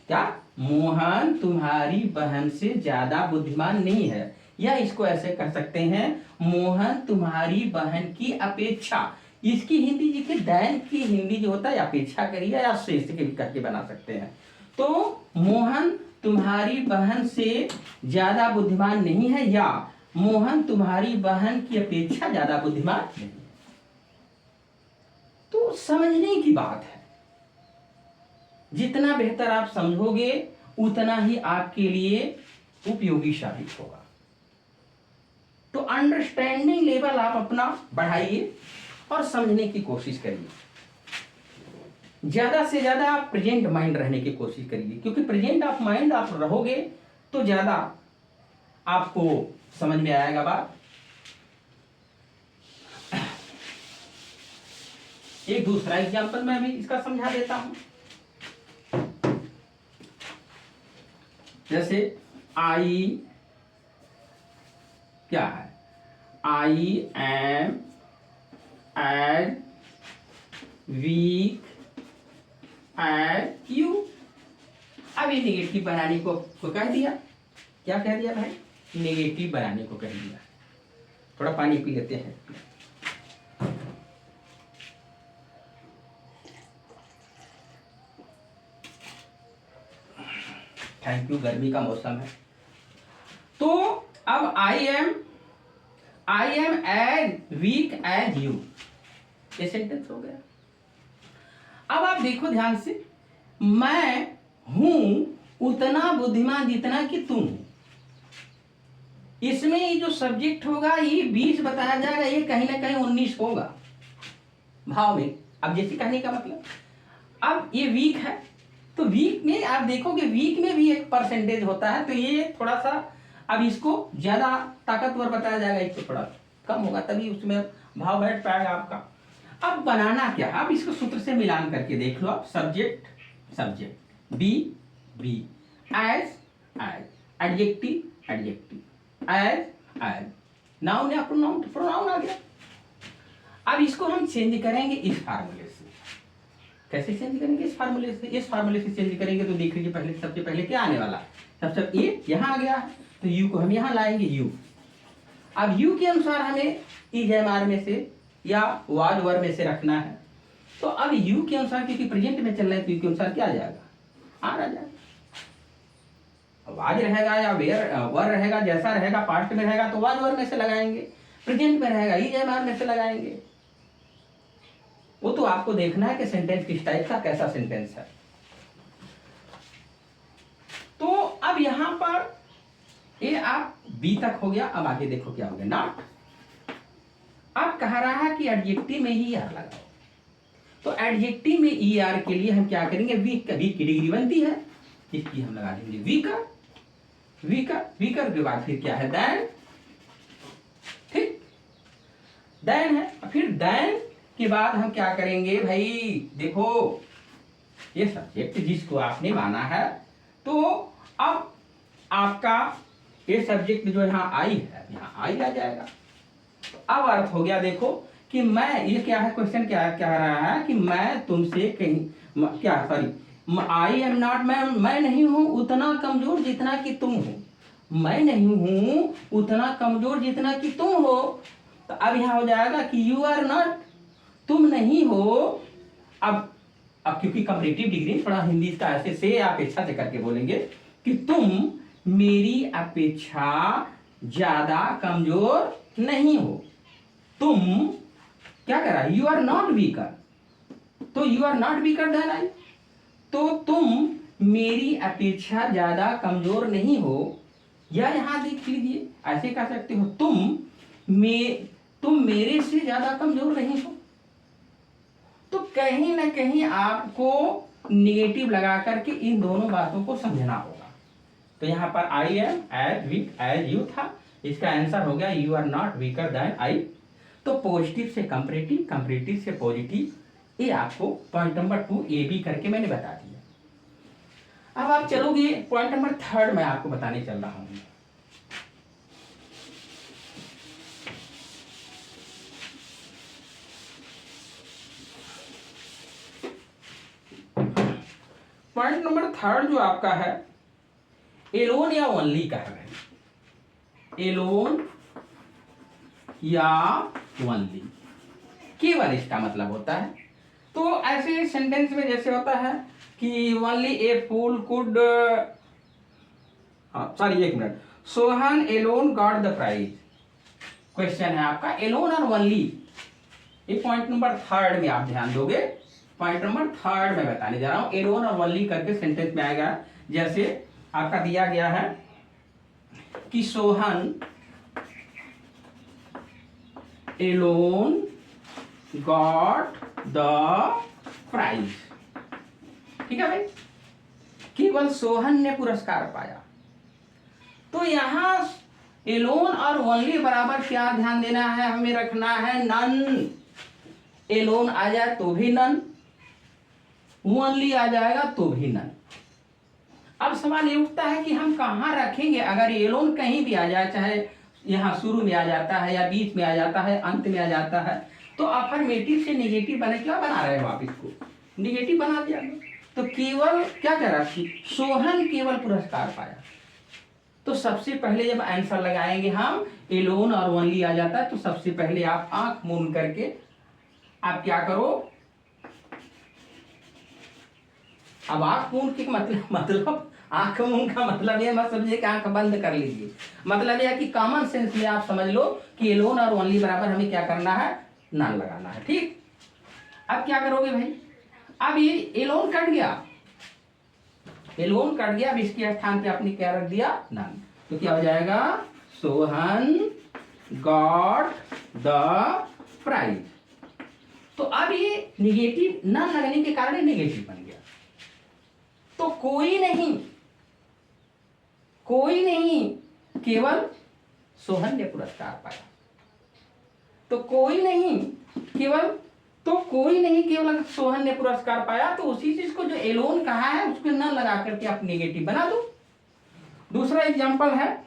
क्या, मोहन तुम्हारी बहन से ज्यादा बुद्धिमान नहीं है, या इसको ऐसे कर सकते हैं, मोहन तुम्हारी बहन की अपेक्षा। इसकी हिंदी जी के दैन की हिंदी जो होता है अपेक्षा करिए या श्रेष्ठ के भी करके बना सकते हैं। तो मोहन तुम्हारी बहन से ज्यादा बुद्धिमान नहीं है, या मोहन तुम्हारी बहन की अपेक्षा ज्यादा बुद्धिमान नहीं है। तो समझने की बात है, जितना बेहतर आप समझोगे उतना ही आपके लिए उपयोगी साबित होगा। तो अंडरस्टैंडिंग लेवल आप अपना बढ़ाइए और समझने की कोशिश करिए। ज्यादा से ज्यादा आप प्रेजेंट माइंड रहने की कोशिश करिए, क्योंकि प्रेजेंट ऑफ माइंड आप रहोगे तो ज्यादा आपको समझ में आएगा बात। एक दूसरा एग्जांपल मैं भी इसका समझा देता हूं। जैसे आई क्या है, I am as weak as you. अब ये नेगेटिव बनाने को कह दिया, क्या कह दिया भाई, नेगेटिव बनाने को कह दिया। थोड़ा पानी पी लेते हैं। थैंक यू, गर्मी का मौसम है। तो अब I am as weak as you, ये सेंटेंस हो गया। अब आप देखो ध्यान से, मैं हूं उतना बुद्धिमान जितना कि तुम हो। इसमें ये जो सब्जेक्ट होगा ये 20 बताया जाएगा, ये कहीं ना कहीं 19 होगा भाव में। अब जैसे कहने का मतलब, अब ये वीक है, तो वीक में आप देखोगे वीक में भी एक परसेंटेज होता है, तो ये थोड़ा सा अब इसको ज्यादा ताकतवर बताया जाएगा, इसको थोड़ा कम होगा, तभी उसमें भाव बैठ पाएगा आपका। अब बनाना क्या, आप इसको सूत्र से मिलान करके देख लो। आप subject subject, be be, as as, adjective adjective, as, noun या प्रोनाउन आ गया। अब इसको हम चेंज करेंगे इस फार्मूले से। कैसे चेंज करेंगे, इस फार्मूले से। इस फार्मूले से चेंज करेंगे तो देख लीजिए, पहले सबसे पहले क्या आने वाला है, सबसे ए यहाँ आ गया है, तो यू को हम यहाँ लाएंगे यू। अब यू के अनुसार हमें इज एम आर में से या वाज वर में से रखना है। तो अब यू के अनुसार, क्योंकि प्रेजेंट में चल रहे हैं, तो यू के अनुसार क्या आ जाएगा, आर आ जाएगा। वाज रहेगा या वेयर वर रहेगा, जैसा रहेगा पास्ट में रहेगा तो वाज वर में से लगाएंगे, प्रेजेंट में रहेगा इज एम आर में से लगाएंगे। वो तो आपको देखना है कि सेंटेंस किस टाइप का, कैसा सेंटेंस है। तो अब यहां पर ये आप बी तक हो गया। अब आगे देखो क्या हो गया, नॉट। अब कह रहा है कि एडजेक्टिव में ही आर लगाओ। तो एडजेक्टिव में ई आर के लिए हम क्या करेंगे, वीक की डिग्री बनती है, इसकी हम लगा देंगे वीकर। वीकर वीकर के बाद फिर क्या है, दैन। ठीक, देन है। फिर देन के बाद हम क्या करेंगे भाई, देखो ये सब्जेक्ट जिसको आपने माना है, तो अब आपका ये सब्जेक्ट जो यहाँ आई है, यहाँ आई आ जाएगा। अब अर्थ हो गया, देखो कि मैं, ये क्या है क्वेश्चन, क्या कह रहा है कि मैं तुमसे कहीं क्या, सॉरी, आई एम नॉट, मैं नहीं हूं उतना कमजोर जितना कि तुम हो, मैं नहीं हूं उतना कमजोर जितना कि तुम हो। तो अब यहाँ हो जाएगा कि यू आर नॉट, तुम नहीं हो। अब क्योंकि कंपैरेटिव डिग्री थोड़ा हिंदी का ऐसे से अपेक्षा से करके बोलेंगे कि तुम मेरी अपेक्षा ज्यादा कमजोर नहीं हो। तुम क्या कर रहा है, यू आर नॉट वीकर, तो you are not weaker than I, तो तुम मेरी अपेक्षा ज्यादा कमजोर नहीं हो। या यहां देख लीजिए, ऐसे कह सकते हो तुम मेरे से ज्यादा कमजोर नहीं हो। तो कहीं ना कहीं आपको निगेटिव लगा करके इन दोनों बातों को समझना होगा। तो यहाँ पर I am as weak as you था, इसका आंसर हो गया you are not weaker than I. तो पॉजिटिव से कंपैरेटिव, कंपैरेटिव से पॉजिटिव, ये आपको पॉइंट नंबर 2 ए बी करके मैंने बता दिया। अब आप चलोगे पॉइंट नंबर 3 मैं आपको बताने चल रहा हूं। पॉइंट नंबर 3 जो आपका है, एलोन या ओनली कह रहे हैं, एलोन या ओनली, केवल इसका मतलब होता है। तो ऐसे सेंटेंस में जैसे होता है कि only a fool could, sorry एक minute, Sohan alone got the prize. Question है आपका एलोन और ओनली, ये पॉइंट नंबर 3 में आप ध्यान दोगे। पॉइंट नंबर 3 में बताने जा रहा हूं, एलोन और ओनली करके सेंटेंस में आएगा। जैसे आपका दिया गया है कि Sohan alone got the prize, ठीक है भाई, केवल सोहन ने पुरस्कार पाया। तो यहां एलोन और ओनली बराबर क्या ध्यान देना है, हमें रखना है नन। एलोन आ जाए तो भी नन, ओनली आ जाएगा तो भी नन। अब सवाल ये उठता है कि हम कहां रखेंगे। अगर एलोन कहीं भी आ जाए, चाहे यहां शुरू में आ जाता है या बीच में आ जाता है, अंत में आ जाता है, तो अफर्मेटिव से नेगेटिव बना, क्या बना रहे हो आप, इसको नेगेटिव बना दिया। तो केवल क्या कह रहा है, सोहन केवल पुरस्कार पाया। तो सबसे पहले जब आंसर लगाएंगे हम, एलोन और ओनली आ जाता है, तो सबसे पहले आप आंख मूंद करके आप क्या करो, अब आंख मूंद के मतलब आंख मूंद का मतलब ये मत समझिए कि आंख बंद कर लीजिए। मतलब यह कि कॉमन सेंस में आप समझ लो कि एलोन और ओनली बराबर हमें क्या करना है, नन लगाना है। ठीक, अब क्या करोगे भाई, अब ये एलोन कट गया, एलोन कट गया, अब इसके स्थान पे आपने क्या रख दिया, नन। तो क्या हो जाएगा, सोहन गॉट द प्राइज। तो अब ये निगेटिव नन लगने के कारण निगेटिव बन गया। तो कोई नहीं, केवल सोहन ने पुरस्कार पाया। तो कोई नहीं केवल सोहन ने पुरस्कार पाया, तो उसी चीज को जो एलोन कहा है उसको न लगा करके आप नेगेटिव बना दो। दूसरा एग्जांपल है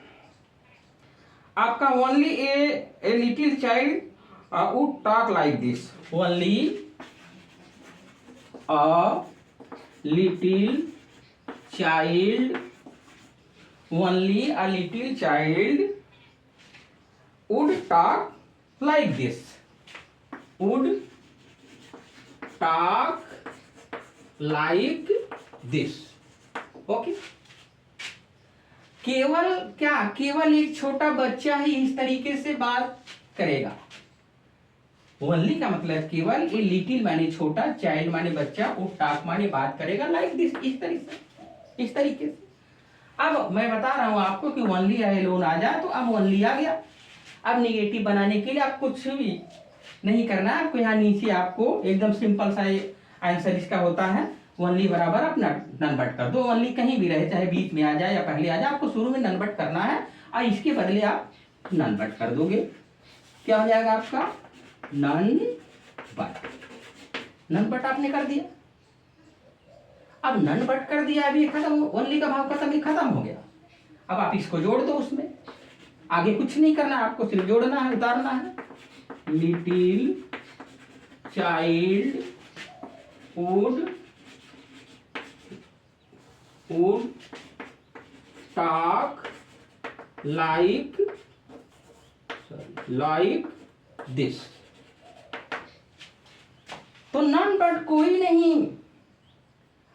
आपका, only A little child would talk like this. Only a little child, only a little child would talk like this, would talk like this। Okay, केवल क्या, केवल एक छोटा बच्चा ही इस तरीके से बात करेगा। ओनली का मतलब केवल, ये लिटिल माने छोटा, चाइल्ड माने बच्चा, वुड टॉक माने बात करेगा, लाइक दिस, इस तरीके से। अब मैं बता रहा हूं आपको कि ओनली या एलोन आ जाए, तो अब ओनली आ गया। अब निगेटिव बनाने के लिए आप कुछ भी नहीं करना है आपको, यहाँ नीचे आपको एकदम सिंपल सा आंसर इसका होता है, ओनली बराबर आप नन बट कर दो। ओनली कहीं भी रहे, चाहे बीच में आ जाए या पहले आ जाए, आपको शुरू में नन बट करना है और इसके बदले आप नन बट कर दोगे। क्या हो जाएगा आपका, नन बट, नन बट आपने कर दिया। अब नन बट कर दिया, अभी खत्म, ओनली का भाव खत्म, ये खत्म हो गया। अब आप इसको जोड़ दो, उसमें आगे कुछ नहीं करना है आपको, सिर्फ जोड़ना है, उतारना है। Little child would talk like this. तो नन बट कोई नहीं।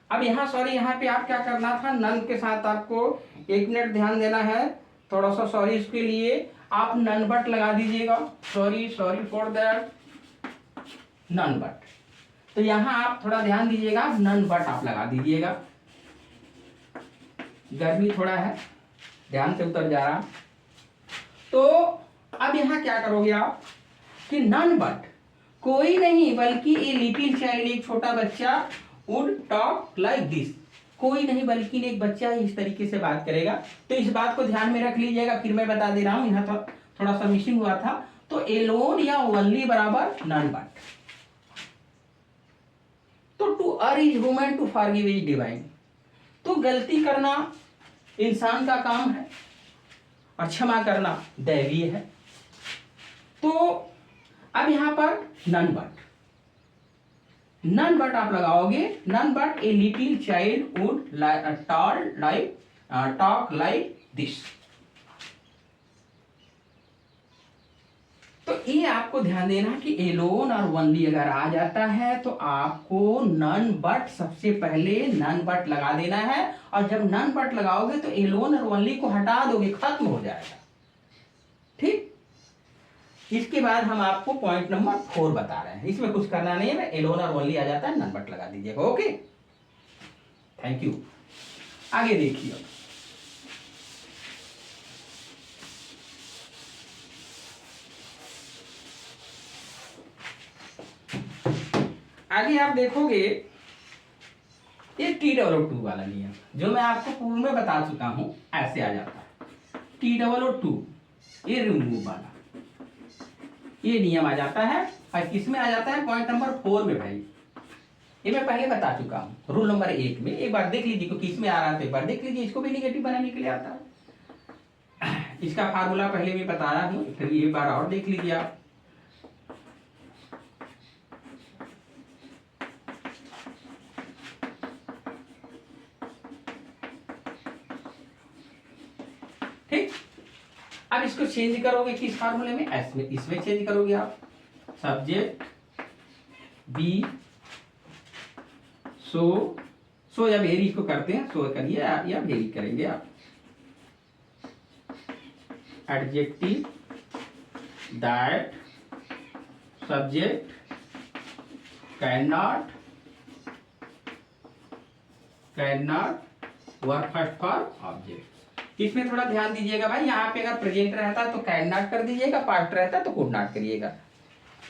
अब यहाँ सॉरी, यहाँ पे आप क्या करना था, नन के साथ आपको 1 मिनट ध्यान देना है, थोड़ा सा सॉरी इसके लिए, आप नन बट लगा दीजिएगा। Sorry for that, none but. तो यहाँ आप थोड़ा ध्यान दीजिएगा, नन बट आप लगा दीजिएगा। गर्मी थोड़ा है, ध्यान से उतर जा रहा। तो अब यहाँ क्या करोगे आप कि नन बट कोई नहीं बल्कि ए लिटिल चाइल्ड, एक छोटा बच्चा, वुड टॉक लाइक दिस, कोई नहीं बल्कि एक बच्चा इस तरीके से बात करेगा। तो इस बात को ध्यान में रख लीजिएगा, फिर मैं बता दे रहा हूं, यहाँ थोड़ा सा मिसिंग हुआ था। तो एलोन या ओनली बराबर नन बट। तो to err is human, to forgive is divine. तो गलती करना इंसान का काम है और क्षमा करना दैवीय है। तो अब यहां पर नन बट, नन बट आप लगाओगे, none but a little child would talk like this. तो ये आपको ध्यान देना कि एलोन और ओनली अगर आ जाता है तो आपको नन बट, सबसे पहले नन बट लगा देना है। और जब नन बट लगाओगे तो एलोन और ओनली को हटा दोगे, खत्म हो जाएगा। ठीक, इसके बाद हम आपको पॉइंट नंबर 4 बता रहे हैं, इसमें कुछ करना नहीं है, एलोन और ओनली आ जाता है, नन बट लगा दीजिएगा। Okay, thank you. आगे देखिए, आगे आप देखोगे ये T2 वाला नियम, जो मैं आपको पूर्व में बता चुका हूं, ऐसे आ जाता है T2, ये रिमूव वाला, ये नियम आ जाता है। और किसमें आ जाता है, पॉइंट नंबर 4 में भाई। ये मैं पहले बता चुका हूं, रूल नंबर 1 में। एक बार देख लीजिए क्योंकि इसमें आ रहा था, एक बार देख लीजिए, इसको भी निगेटिव बनाने के लिए आता है। इसका फार्मूला पहले भी बताया हूं, फिर एक बार और देख लीजिए आप। ठीक, अब इसको चेंज करोगे किस फार्मूले में, इसमें चेंज करोगे आप। सब्जेक्ट बी, सो या वेरी को करते हैं, सो करिए या वेरी करेंगे आप। Adjective that subject can not work first for object. इसमें थोड़ा ध्यान दीजिएगा भाई, यहाँ पे अगर प्रेजेंट रहता है तो कैन नॉट कर दीजिएगा, पास्ट रहता है तो कुड नॉट करिएगा,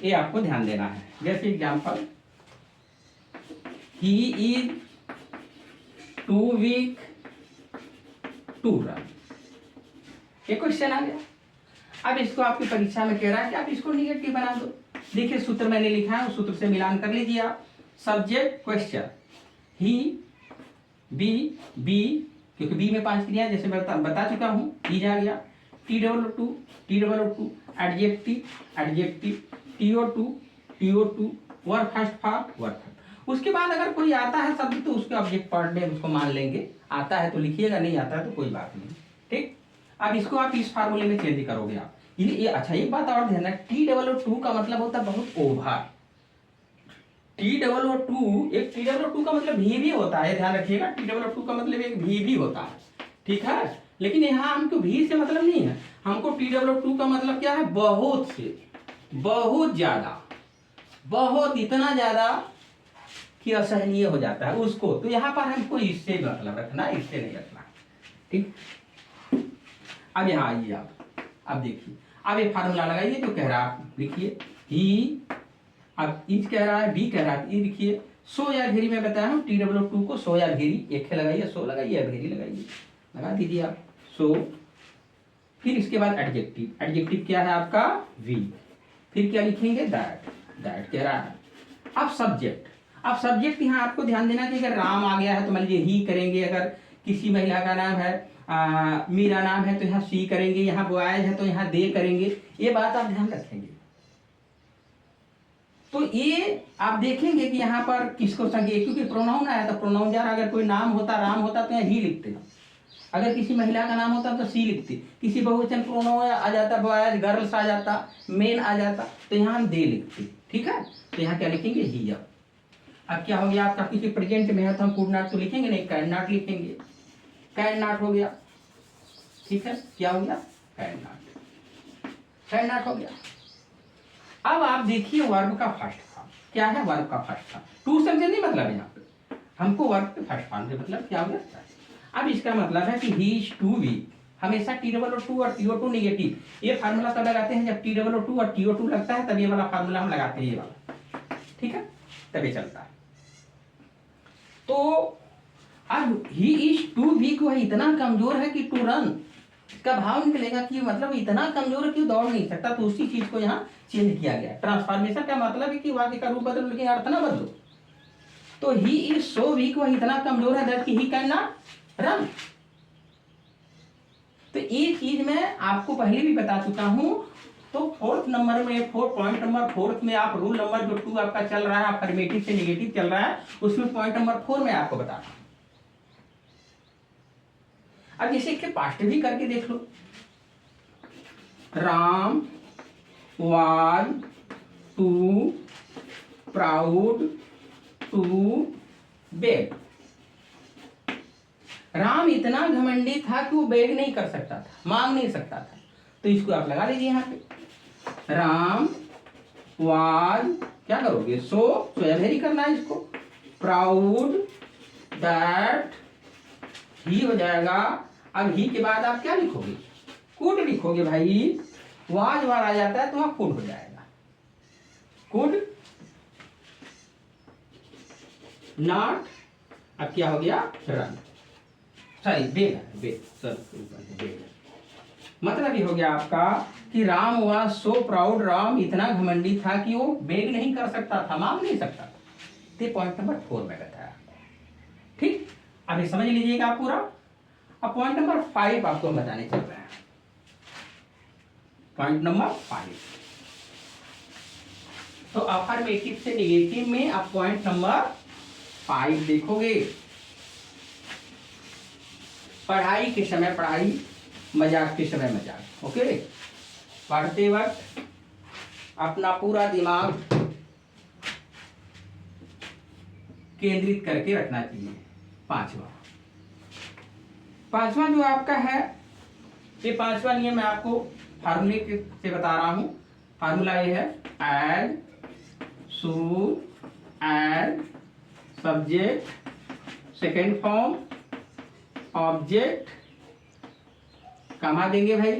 ये आपको ध्यान देना है। जैसे example, he is too weak to run, ये क्वेश्चन आ गया। अब इसको आपकी परीक्षा में कह रहा है कि आप इसको निगेटिव बना दो। देखिए सूत्र मैंने लिखा है, उस सूत्र से मिलान कर लीजिए आप। सब्जेक्ट क्वेश्चन, ही, बी, क्योंकि बी में 5 क्रिया जैसे मैं बता चुका हूं, ही आ गया। T2 adjective, TO2 work first for work. उसके बाद अगर कोई आता है शब्द तो उसके ऑब्जेक्ट पार्ट में उसको मान लेंगे, आता है तो लिखिएगा, नहीं आता है तो कोई बात नहीं। ठीक, अब इसको आप इस फार्मूले में चेंज करोगे आप। ये अच्छा, एक बात और ध्यान रखना, T2 का मतलब होता है बहुत ओवर। T2 एक T2 का मतलब भी होता है, ध्यान रखिएगा। T2 का मतलब एक भी होता है, ठीक है। लेकिन यहाँ हमको भी से मतलब नहीं है, हमको T2 का मतलब क्या है, बहुत से, बहुत ज्यादा, बहुत, इतना ज्यादा कि असहनीय हो जाता है उसको। तो यहाँ पर हमको इससे मतलब रखना, इससे नहीं रखना। ठीक, अब यहाँ आइए आप, अब देखिए, अब ये फार्मूला लगाइए जो कह रहा है, आप लिखिए ही, अब इज कह रहा है, बी कह रहा है, ई लिखिए। सो या घेरी में बताया हूँ, T2 को सो या घेरी, एक है लगाइए, सो लगाइए या घेरी लगाइए, लगा दीजिए आप, सो। फिर इसके बाद एडजेक्टिव, एडजेक्टिव क्या है आपका, वी। फिर क्या लिखेंगे, दैट, दैट कह रहा है। अब सब्जेक्ट, अब सब्जेक्ट यहाँ आपको ध्यान देना कि अगर राम आ गया है तो मान लीजिए ही करेंगे, अगर किसी महिला का नाम है मीरा नाम है तो यहाँ सी करेंगे, यहाँ बॉयज है तो यहाँ दे करेंगे, ये बात आप ध्यान रखेंगे। तो ये आप देखेंगे कि यहाँ पर किसको संज्ञा, क्योंकि प्रोनाउन आया था, प्रोनाउन जार अगर कोई नाम होता राम होता तो यहाँ ही लिखते हैं, अगर किसी महिला का नाम होता तो सी लिखते, किसी बहुवचन प्रोनाउन आ जाता, बॉयज गर्ल्स आ जाता, मेन आ जाता, तो यहाँ हम दे लिखते, ठीक है। तो यहाँ क्या लिखेंगे, ही। अब क्या हो गया आपका, किसी प्रेजेंट में है तो हम कुड नॉट तो लिखेंगे नहीं, कैन नॉट लिखेंगे, कैन नॉट हो गया, ठीक है। क्या हो गया, कैन नॉट, कैन नॉट हो गया। अब आप देखिए वर्ब का फर्स्ट फॉर्म क्या है, वर्ब का फर्स्ट फॉर्म टू से नहीं मतलब यहाँ पे हमको वर्ब के फर्स्ट फॉर्म से मतलब क्या हो गया। अब इसका मतलब है कि ही इज टू वीक, हमेशा T-O-2 और TO2 निगेटिव, ये फार्मूला तब लगाते हैं जब T-O-2 और TO2 लगता है, तब ये वाला फार्मूला हम लगाते हैं, ये वाला, ठीक है, तभी चलता है। तो अब ही इज टू वीक, वह इतना कमजोर है कि टू रन, इसका भाव निकलेगा कि मतलब इतना कमजोर है कि दौड़ नहीं सकता, तो उसी चीज को यहाँ चेंज किया गया। ट्रांसफॉर्मेशन का मतलब है कि वाक्य का रूप बदलो लेकिन अर्थ ना बदलो। तो ही इज सो वीक, वह इतना कमजोर है दैट कि ही कैन नॉट रन। तो ये चीज मैं आपको पहले भी बता चुका हूं। तो फोर्थ नंबर में, पॉइंट नंबर 4 में आप रूल नंबर जो 2 आपका चल रहा है, अफर्मेटिव से नेगेटिव चल रहा है, उसमें पॉइंट नंबर 4 में आपको बता रहा हूं। अब इसे के पास्ट भी करके देख लो, Ram was too proud to beg. Ram इतना घमंडी था कि वो बेग नहीं कर सकता था, मांग नहीं सकता था, तो इसको आप लगा लीजिए यहाँ पे, राम वाज, क्या करोगे, सो वेरी करना है इसको, प्राउड दैट, ही हो जाएगा। अब ही के बाद आप क्या लिखोगे, कुड लिखोगे भाई, वाज वार आ जाता है तो वहां कुड हो जाएगा, कुड नॉट। अब क्या हो गया, run, sorry beg, beg, sir मतलब ये हो गया आपका कि Ram was so proud, Ram इतना घमंडी था कि वो बेग नहीं कर सकता था, मांग नहीं सकता था। तो पॉइंट नंबर 4 में बताया, ठीक। अभी समझ लीजिएगा आप पूरा। अब पॉइंट नंबर 5 आपको बताने चल रहे हैं, पॉइंट नंबर 5। तो अफर्मेटिव से नेगेटिव में आप पॉइंट नंबर 5 देखोगे, पढ़ाई के समय पढ़ाई, मजाक के समय मजाक, ओके। पढ़ते वक्त अपना पूरा दिमाग केंद्रित करके रखना चाहिए। पांचवा जो आपका है, ये 5वां नियम मैं आपको फार्मूले से बता रहा हूं। फार्मूला ये है, as, soon, as, subject, second form, object, comma देंगे भाई,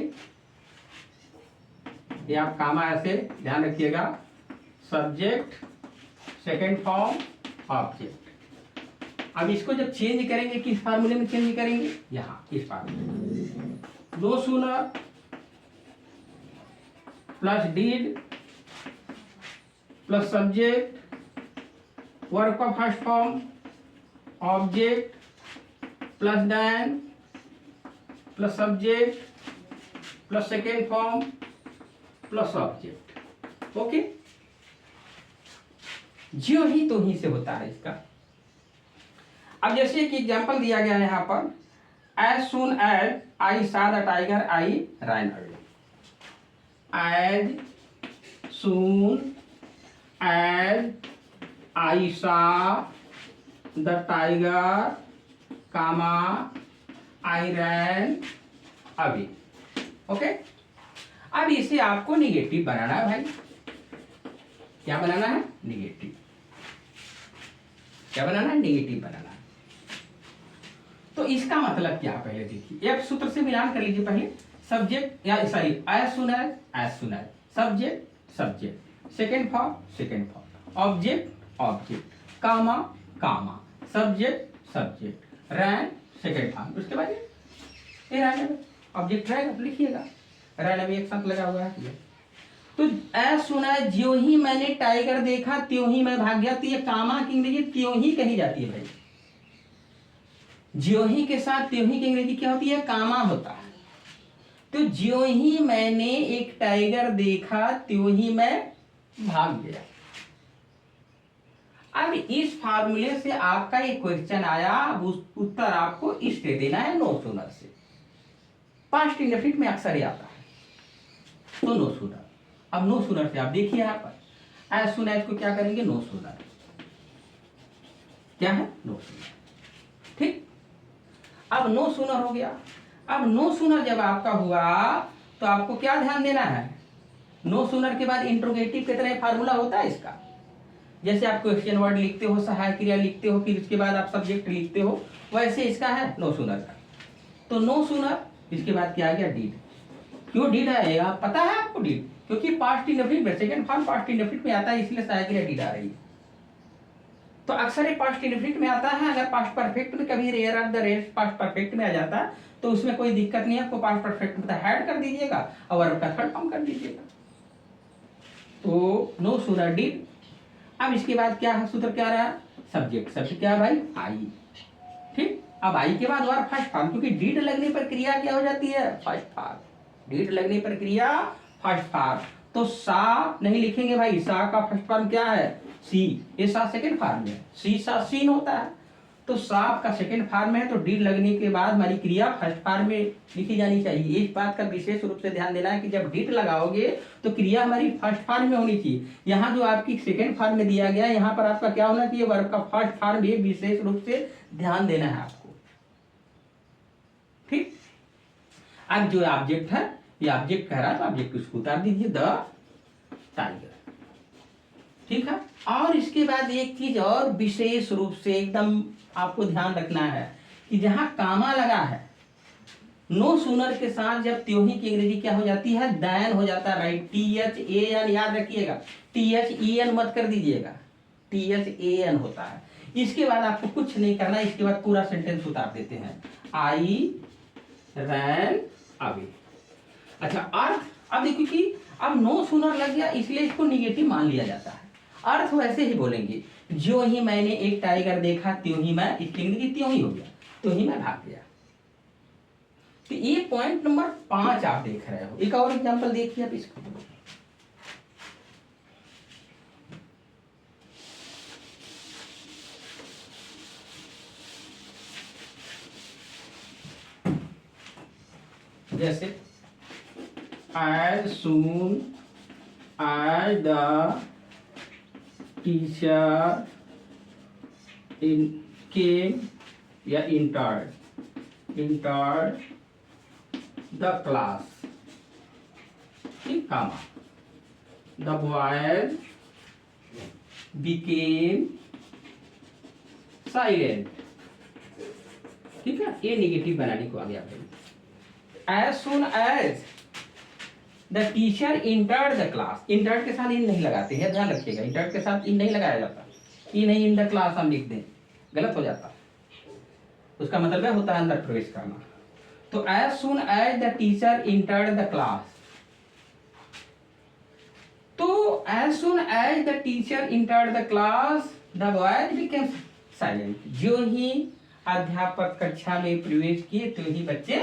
ये आप कामा ऐसे ध्यान रखिएगा, सब्जेक्ट, सेकेंड फॉर्म, ऑब्जेक्ट। अब इसको जब चेंज करेंगे, किस फार्मूले में चेंज करेंगे, यहां इस फार्मूले में, no sooner plus did plus subject, verb का first form, object plus then plus subject plus second form plus object, okay. ज्यो ही तो ही से होता है इसका। अब जैसे कि एग्जांपल दिया गया है यहाँ पर, as soon as I saw the tiger I ran away, as soon as I saw the tiger comma I ran away, okay. अब इसे आपको निगेटिव बनाना है भाई, क्या बनाना है, निगेटिव, क्या बनाना है, निगेटिव बनाना है। तो इसका मतलब क्या, पहले देखिए, एक सूत्र से मिलान कर लीजिए पहले, सब्जेक्ट या sorry as soon as, subject subject, second form, object object, comma comma, subject subject, ran second form, उसके बाद ये रैन ऑब्जेक्ट रहेगा, लिखिएगा, रैन अभी एक साथ लगा हुआ है। तो ऐ सुना है, ज्यों ही मैंने टाइगर देखा त्यों ही मैं भाग गया। तो ये कामा की अंग्रेजी त्यों ही कही जाती है भाई। ज्यों ही के साथ त्यों ही की अंग्रेजी क्या होती है? कामा होता है। तो ज्यों ही मैंने एक टाइगर देखा त्यों ही मैं भाग गया। अब इस फार्मूले से आपका एक क्वेश्चन आया, अब उस उत्तर आपको इससे देना है, नो सूनर से। पास्ट इंडेफिनिट में अक्सर ही आता है, तो नो सूनर। अब नो सूनर से आप देखिए यहाँ पर एज सून एज को क्या करेंगे? No sooner. क्या है? No sooner. ठीक, अब नो सूनर हो गया। अब नो सूनर जब आपका हुआ तो आपको क्या ध्यान देना है? नो सूनर के बाद इंट्रोगेटिव की तरह फार्मूला होता है इसका। जैसे आप क्वेश्चन वर्ड लिखते हो, सहायक क्रिया लिखते हो, फिर उसके बाद आप सब्जेक्ट लिखते हो, वैसे इसका है नो सूनर का। तो नो सूनर, इसके बाद क्या आ गया? डीड। क्यों डीड आएगा? पता है आपको डीड? क्योंकि पास्ट इंडेफिनिट में सेकंड फॉर्म पास्ट इंडेफिनिट में आता है, इसलिए सहायक क्रिया डीड आ रही है। तो अक्सर ये पास्ट इंडेफिनिट में आता है। अगर पास्ट परफेक्ट में कभी rare of the rare past perfect में आ जाता है तो उसमें कोई दिक्कत नहीं है, आपको पास्ट परफेक्ट में ऐड कर दीजिएगा और वर्ब का थर्ड फॉर्म कर दीजिएगा। तो नो सूनर डिड। अब इसके बाद क्या है? सूत्र क्या रहा? सब्जेक्ट। सब्जेक्ट क्या है भाई? आई। ठीक, अब आई के बाद वर्ब फर्स्ट फॉर्म, क्योंकि डीड लगने पर क्रिया क्या हो जाती है? First form. डीड लगने पर क्रिया फर्स्ट फॉर्म। तो सा नहीं लिखेंगे भाई, सा का फर्स्ट फॉर्म क्या है? सी। ये सा सेकंड फॉर्म में, सी सा सीन होता है। तो सा का सेकंड फॉर्म में है, तो डीड लगने के बाद हमारी क्रिया फर्स्ट फॉर्म में लिखी जानी चाहिए। इस बात का विशेष रूप से ध्यान देना है कि जब डीड लगाओगे तो क्रिया हमारी फर्स्ट फॉर्म में होनी चाहिए। यहाँ जो आपकी सेकंड फॉर्म में दिया गया, यहाँ पर आपका क्या होना चाहिए? वर्ब का फर्स्ट फॉर्म। ये विशेष रूप से ध्यान देना है आपको। ठीक, अब जो ऑब्जेक्ट है, ये ऑब्जेक्ट कह रहा है तो ऑब्जेक्ट उसको उतार दीजिए, द टाइगर। ठीक है, और इसके बाद एक चीज और विशेष रूप से एकदम आपको ध्यान रखना है कि जहां कामा लगा है, नो सूनर के साथ जब त्यों ही की अंग्रेजी क्या हो जाती है? दैन हो जाता है भाई। THAN याद रखिएगा, THEN मत कर दीजिएगा, THAN होता है। इसके बाद आपको कुछ नहीं करना, इसके बाद पूरा सेंटेंस उतार देते हैं, आई रैन अवे। अच्छा, अर्थ, अब देखिए कि अब नो सूनर लग गया इसलिए इसको निगेटिव मान लिया जाता है। अर्थ वैसे ही बोलेंगे, जो ही मैंने एक टाइगर देखा त्यों ही मैं, इसकी अंग्रेजी त्यों ही हो गया, त्यों ही मैं भाग गया। तो ये पॉइंट नंबर 5 आप देख रहे हो। एक और एग्जांपल देखिए आप इसको। जैसे as soon as the teacher came या entered the class, ठीक, comma, the boys became silent। ठीक है, ये नेगेटिव बनाने को आ गया। As soon as the teacher entered the class, entered के साथ इन नहीं लगाते हैं, ध्यान रखिएगा, entered के साथ इन नहीं लगाया जाता। इन नहीं, इन द क्लास हम लिख दें, गलत हो जाता, उसका मतलब होता है अंदर प्रवेश करना। तो as soon as the teacher entered the class, तो as soon as the teacher entered the class the boys became silent। जो ही अध्यापक कक्षा में प्रवेश किए तो ही बच्चे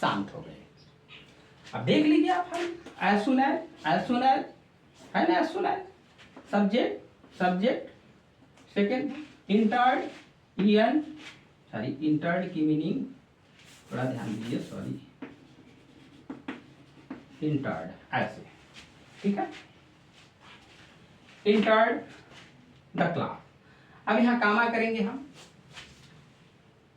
शांत हो गए। अब देख लीजिए आप, as soon as है ना, as soon as subject second, entered entered की मीनिंग थोड़ा ध्यान दीजिए, सॉरी, entered ऐसे, ठीक है, entered द क्लास। अब यहाँ कामा करेंगे हम,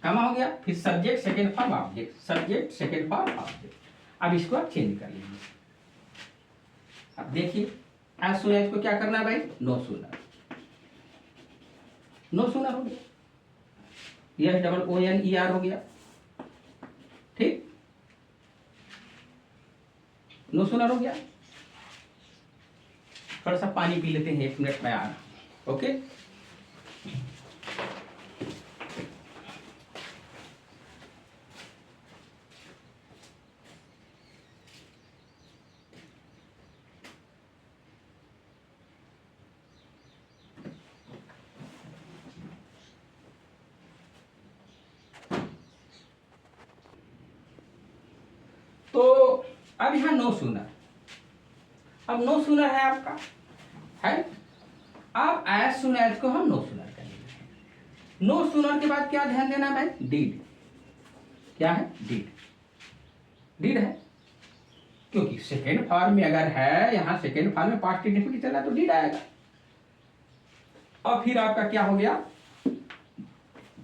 कामा हो गया, फिर subject second form object, subject second form object. अब इसको आप चेंज कर लीजिए। अब देखिए, एज सुन एज को क्या करना है भाई? नो सूनर, नो सूनर हो गया, SOONER हो गया, ठीक, नो सूनर हो गया। थोड़ा सा पानी पी लेते हैं, 1 मिनट में आ रहा, ओके। तो अब यहाँ नो सूनर, अब नो सूनर है आपका, है। अब एज सुन एज को हम नो सूनर करेंगे। नो सूनर के बाद क्या ध्यान देना भाई, डिड। क्या है, डिड, डिड है, क्योंकि सेकेंड फॉर्म में अगर है, यहाँ सेकेंड फॉर्म में पास्ट इंडेफिनिट चला तो डिड आएगा। और फिर आपका क्या हो गया,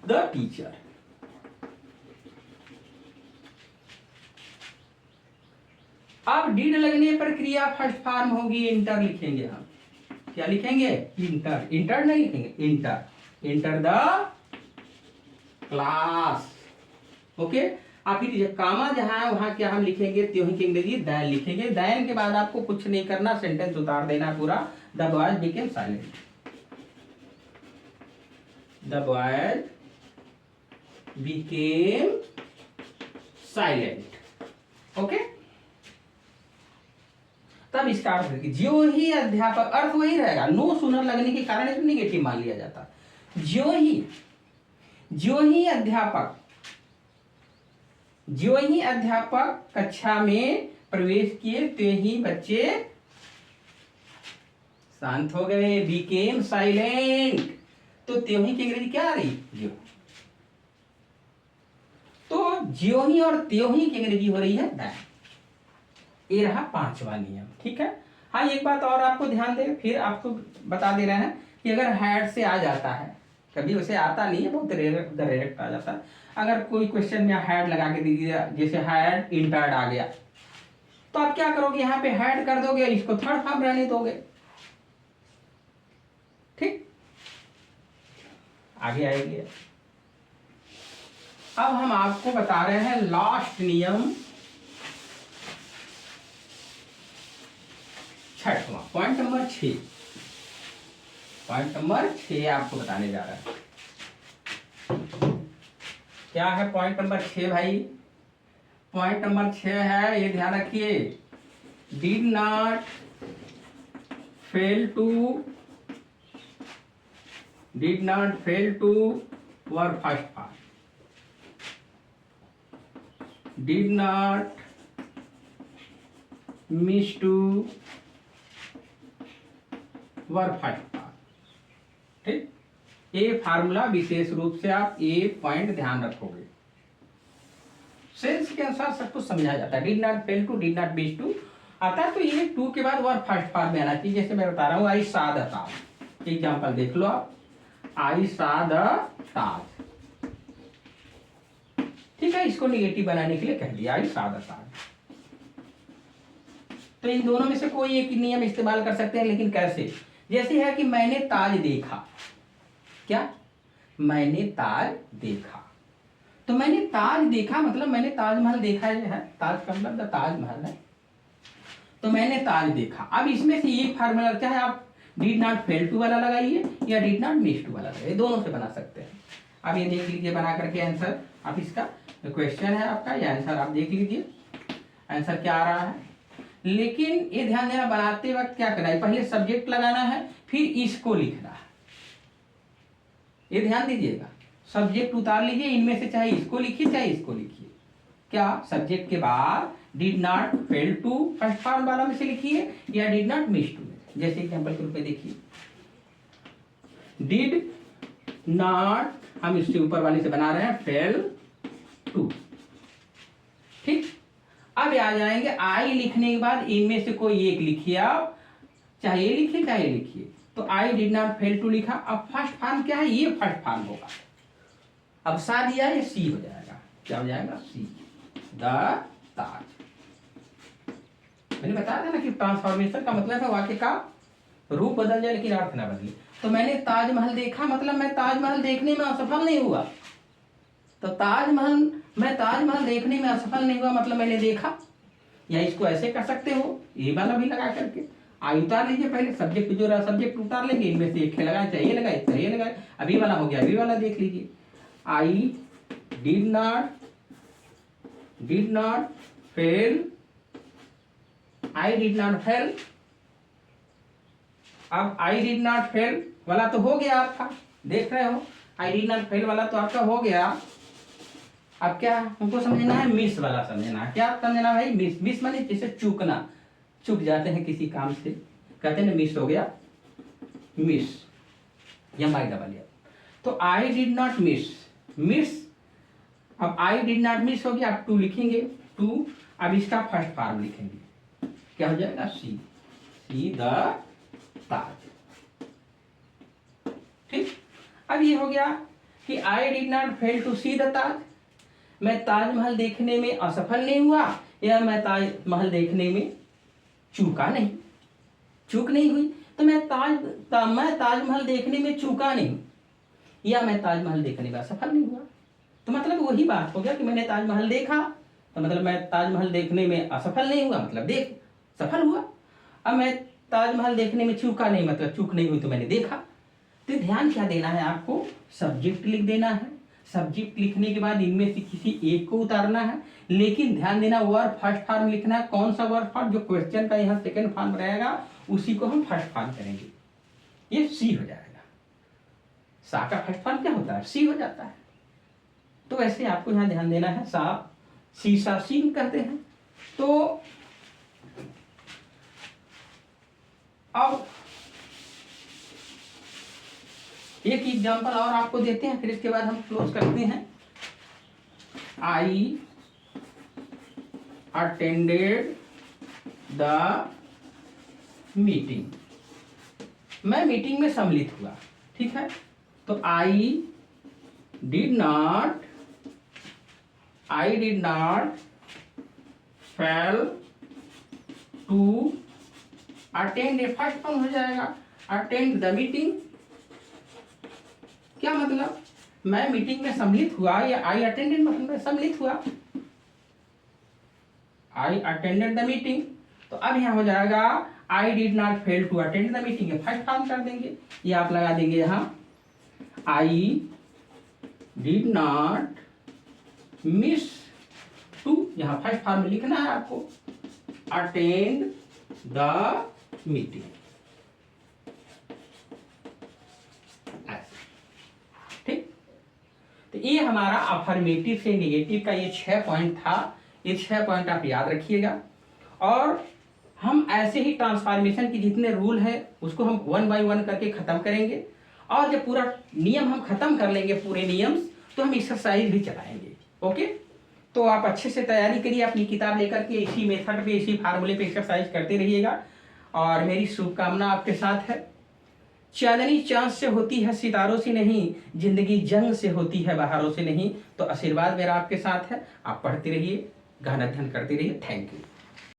द टीचर। अब डिड लगने पर क्रिया फर्स्ट फॉर्म होगी, इंटर लिखेंगे हम। क्या लिखेंगे, इंटर, इंटर नहीं लिखेंगे, inter, enter the class. Okay. अब फिर कामा जहां है वहां क्या हम लिखेंगे, त्यों ही की अंग्रेजी दैन लिखेंगे। दैन के बाद आपको कुछ नहीं करना, सेंटेंस उतार देना पूरा। The boys became silent, the boys became silent. Okay. तब इसका अर्थ ज्यो ही अध्यापक, अर्थ वही रहेगा, नो सूनर लगने के कारण इसमें निगेटिव मान लिया जाता। ज्यो ही अध्यापक, ज्यो ही अध्यापक कक्षा में प्रवेश किए ते ही बच्चे शांत हो गए, बिकेम साइलेंट। तो त्यों ही की अंग्रेजी क्या आ रही, ज्यो। तो ज्यो ही और त्यों ही की अंग्रेजी हो रही है दैट। ये रहा पांचवा नियम, ठीक है। हाँ, एक बात और आपको ध्यान दे, फिर आपको बता दे रहे हैं कि अगर हैड से आ जाता है, कभी उसे आता नहीं है, बहुत डायरेक्ट आ जाता है। अगर कोई क्वेश्चन में हैड लगा के दीजिए, जैसे हैड इंटर्ड आ गया, तो आप क्या करोगे, यहाँ पे हैड कर दोगे, इसको थर्ड फॉर्म रहने दोगे। ठीक, आगे आएंगे। अब हम आपको बता रहे हैं लास्ट नियम, छठवां, पॉइंट नंबर 6। पॉइंट नंबर 6 आपको बताने जा रहा है। क्या है पॉइंट नंबर 6 भाई? पॉइंट नंबर 6 है, ये ध्यान रखिए, did not fail to verb first form, did not miss to verb first form. ठीक, ये फार्मूला विशेष रूप से आप ये पॉइंट ध्यान रखोगे। सेंस के अनुसार सब कुछ समझा जाता है। Did not fail to, did not miss to आता है तो ये टू के बाद वर्ब फर्स्ट फॉर्म में आना चाहिए। जैसे मैं बता रहा हूँ, I saw the Taj, example देख लो आप, आई सॉ द ताज। ठीक है, इसको निगेटिव बनाने के लिए कह दिया, आई सॉ द ताज। तो इन दोनों में से कोई एक नियम इस्तेमाल कर सकते हैं, लेकिन कैसे? जैसे है कि मैंने ताज देखा, क्या? मैंने ताज देखा, तो मैंने ताज देखा मतलब मैंने ताजमहल देखा है, ताज का मतलब ताजमहल है, तो मैंने ताज देखा। अब इसमें से एक फार्मूला क्या है, आप डिड नॉट फेल टू वाला लगाइए या डिड नॉट मिस टू वाला लगाइए, दोनों से बना सकते हैं। अब ये देख लीजिए बना करके आंसर, आप इसका क्वेश्चन है आपका, ये आंसर आप देख लीजिए, आंसर क्या आ रहा है। लेकिन ये ध्यान देना, बनाते वक्त क्या करना है, पहले सब्जेक्ट लगाना है, फिर इसको लिखना है। ये ध्यान दीजिएगा, सब्जेक्ट उतार लीजिए, इनमें से चाहे इसको लिखिए चाहे इसको लिखिए। क्या? सब्जेक्ट के बाद did not fail to first form वाला में से लिखिए या डिड नॉट मिस टू। जैसे एग्जांपल के रूप में देखिए, डिड नॉट, हम इससे ऊपर वाले से बना रहे हैं, फेल टू। ठीक, अब आ जाएंगे आई लिखने के बाद इनमें से कोई एक लिखिए आप, चाहे ये लिखिए चाहे ये लिखिए। तो I did not fail to लिखा, अब फर्स्ट फॉर्म क्या है, ये फर्स्ट फॉर्म होगा। अब सा दिया, ये सी हो जाएगा, क्या हो जाएगा, सी, द ताज। मैंने बताया था ना कि ट्रांसफॉर्मेशन का मतलब है वाक्य का रूप बदल जाए लेकिन अर्थ ना बदले। तो मैंने ताजमहल देखा मतलब मैं ताजमहल देखने में असफल नहीं हुआ, तो ताजमहल, मैं ताजमहल देखने में असफल नहीं हुआ मतलब मैंने देखा। या इसको ऐसे कर सकते हो, ये वाला भी लगा करके आई उतार लीजिए, पहले सब्जेक्ट जो रहा सब्जेक्ट उतार लेंगे, इनमें से एक लगाए, चाहिए लगाए चाहिए लगाए, अभी वाला हो गया, अभी वाला देख लीजिए, आई did not fail, I did not fail. अब आई डिड नॉट फेल वाला तो हो गया आपका, देख रहे हो, आई डिड नॉट फेल वाला तो आपका हो गया। अब क्या हमको समझना है, मिस वाला समझना है। क्या समझना भाई? मिस। मिस माने जैसे चूकना, चूक जाते हैं किसी काम से, कहते हैं ना मिस हो गया, मिस, MI तो I did not miss, miss. अब आई डिड नॉट मिस हो गया, अब टू लिखेंगे, टू। अब इसका फर्स्ट फॉर्म लिखेंगे, क्या हो जाएगा? See, see the Taj. ठीक। अब ये हो गया कि I did not fail to see the Taj, मैं ताजमहल देखने में असफल नहीं हुआ, या मैं ताजमहल देखने में चूका नहीं, चूक नहीं हुई। तो मैं ताजमहल देखने में चूका नहीं, या मैं ताजमहल देखने में असफल नहीं हुआ। तो मतलब वही बात हो गया कि मैंने ताजमहल देखा, तो मतलब मैं ताजमहल देखने में असफल नहीं हुआ, मतलब देख सफल हुआ। अब मैं ताजमहल देखने में चूका नहीं, मतलब चूक नहीं हुई, तो मैंने देखा। तो ध्यान क्या देना है आपको? सब्जेक्ट लिख देना है। सब्जेक्ट लिखने के बाद इनमें से किसी एक को उतारना है, लेकिन ध्यान देना वर्ब फर्स्ट फॉर्म लिखना है। कौन सा वर्ब फॉर्म? जो क्वेश्चन का यहाँ सेकंड फॉर्म रहेगा उसी को हम फर्स्ट फॉर्म करेंगे। ये सी हो जाएगा। सा का फर्स्ट फॉर्म क्या होता है? सी हो जाता है। तो वैसे आपको यहाँ ध्यान देना है, सा, सीसा, सीन कहते हैं। तो अब एक एग्जांपल और आपको देते हैं, फिर इसके बाद हम क्लोज करते हैं। आई अटेंडेड द मीटिंग, मैं मीटिंग में सम्मिलित हुआ। ठीक है। तो I did not fail to attend, first form हो जाएगा, अटेंड द मीटिंग। क्या मतलब? मैं मीटिंग में सम्मिलित हुआ, या आई अटेंडेड मतलब मैं सम्मिलित हुआ, आई अटेंडेड द मीटिंग। तो अब यहाँ हो जाएगा I did not fail to attend the meeting, first form कर देंगे। ये आप लगा देंगे यहाँ, I did not miss to, यहाँ फर्स्ट फॉर्म में लिखना है आपको, अटेंड द मीटिंग। ठीक। तो ये हमारा अफर्मेटिव से नेगेटिव का ये 6 पॉइंट था। ये 6 पॉइंट आप याद रखिएगा, और हम ऐसे ही ट्रांसफॉर्मेशन के जितने रूल है उसको हम 1 बाय 1 करके खत्म करेंगे, और जब पूरा नियम हम खत्म कर लेंगे, पूरे नियम, तो हम एक्सरसाइज भी चलाएंगे। ओके। तो आप अच्छे से तैयारी करिए, अपनी किताब लेकर के इसी मेथड पे, इसी फार्मूले पे एक्सरसाइज करते रहिएगा, और मेरी शुभकामना आपके साथ है। चांदनी चांद से होती है, सितारों से नहीं, जिंदगी जंग से होती है, बहारों से नहीं। तो आशीर्वाद मेरा आपके साथ है, आप पढ़ते रहिए, गहन अध्ययन करते रहिए। Thank you.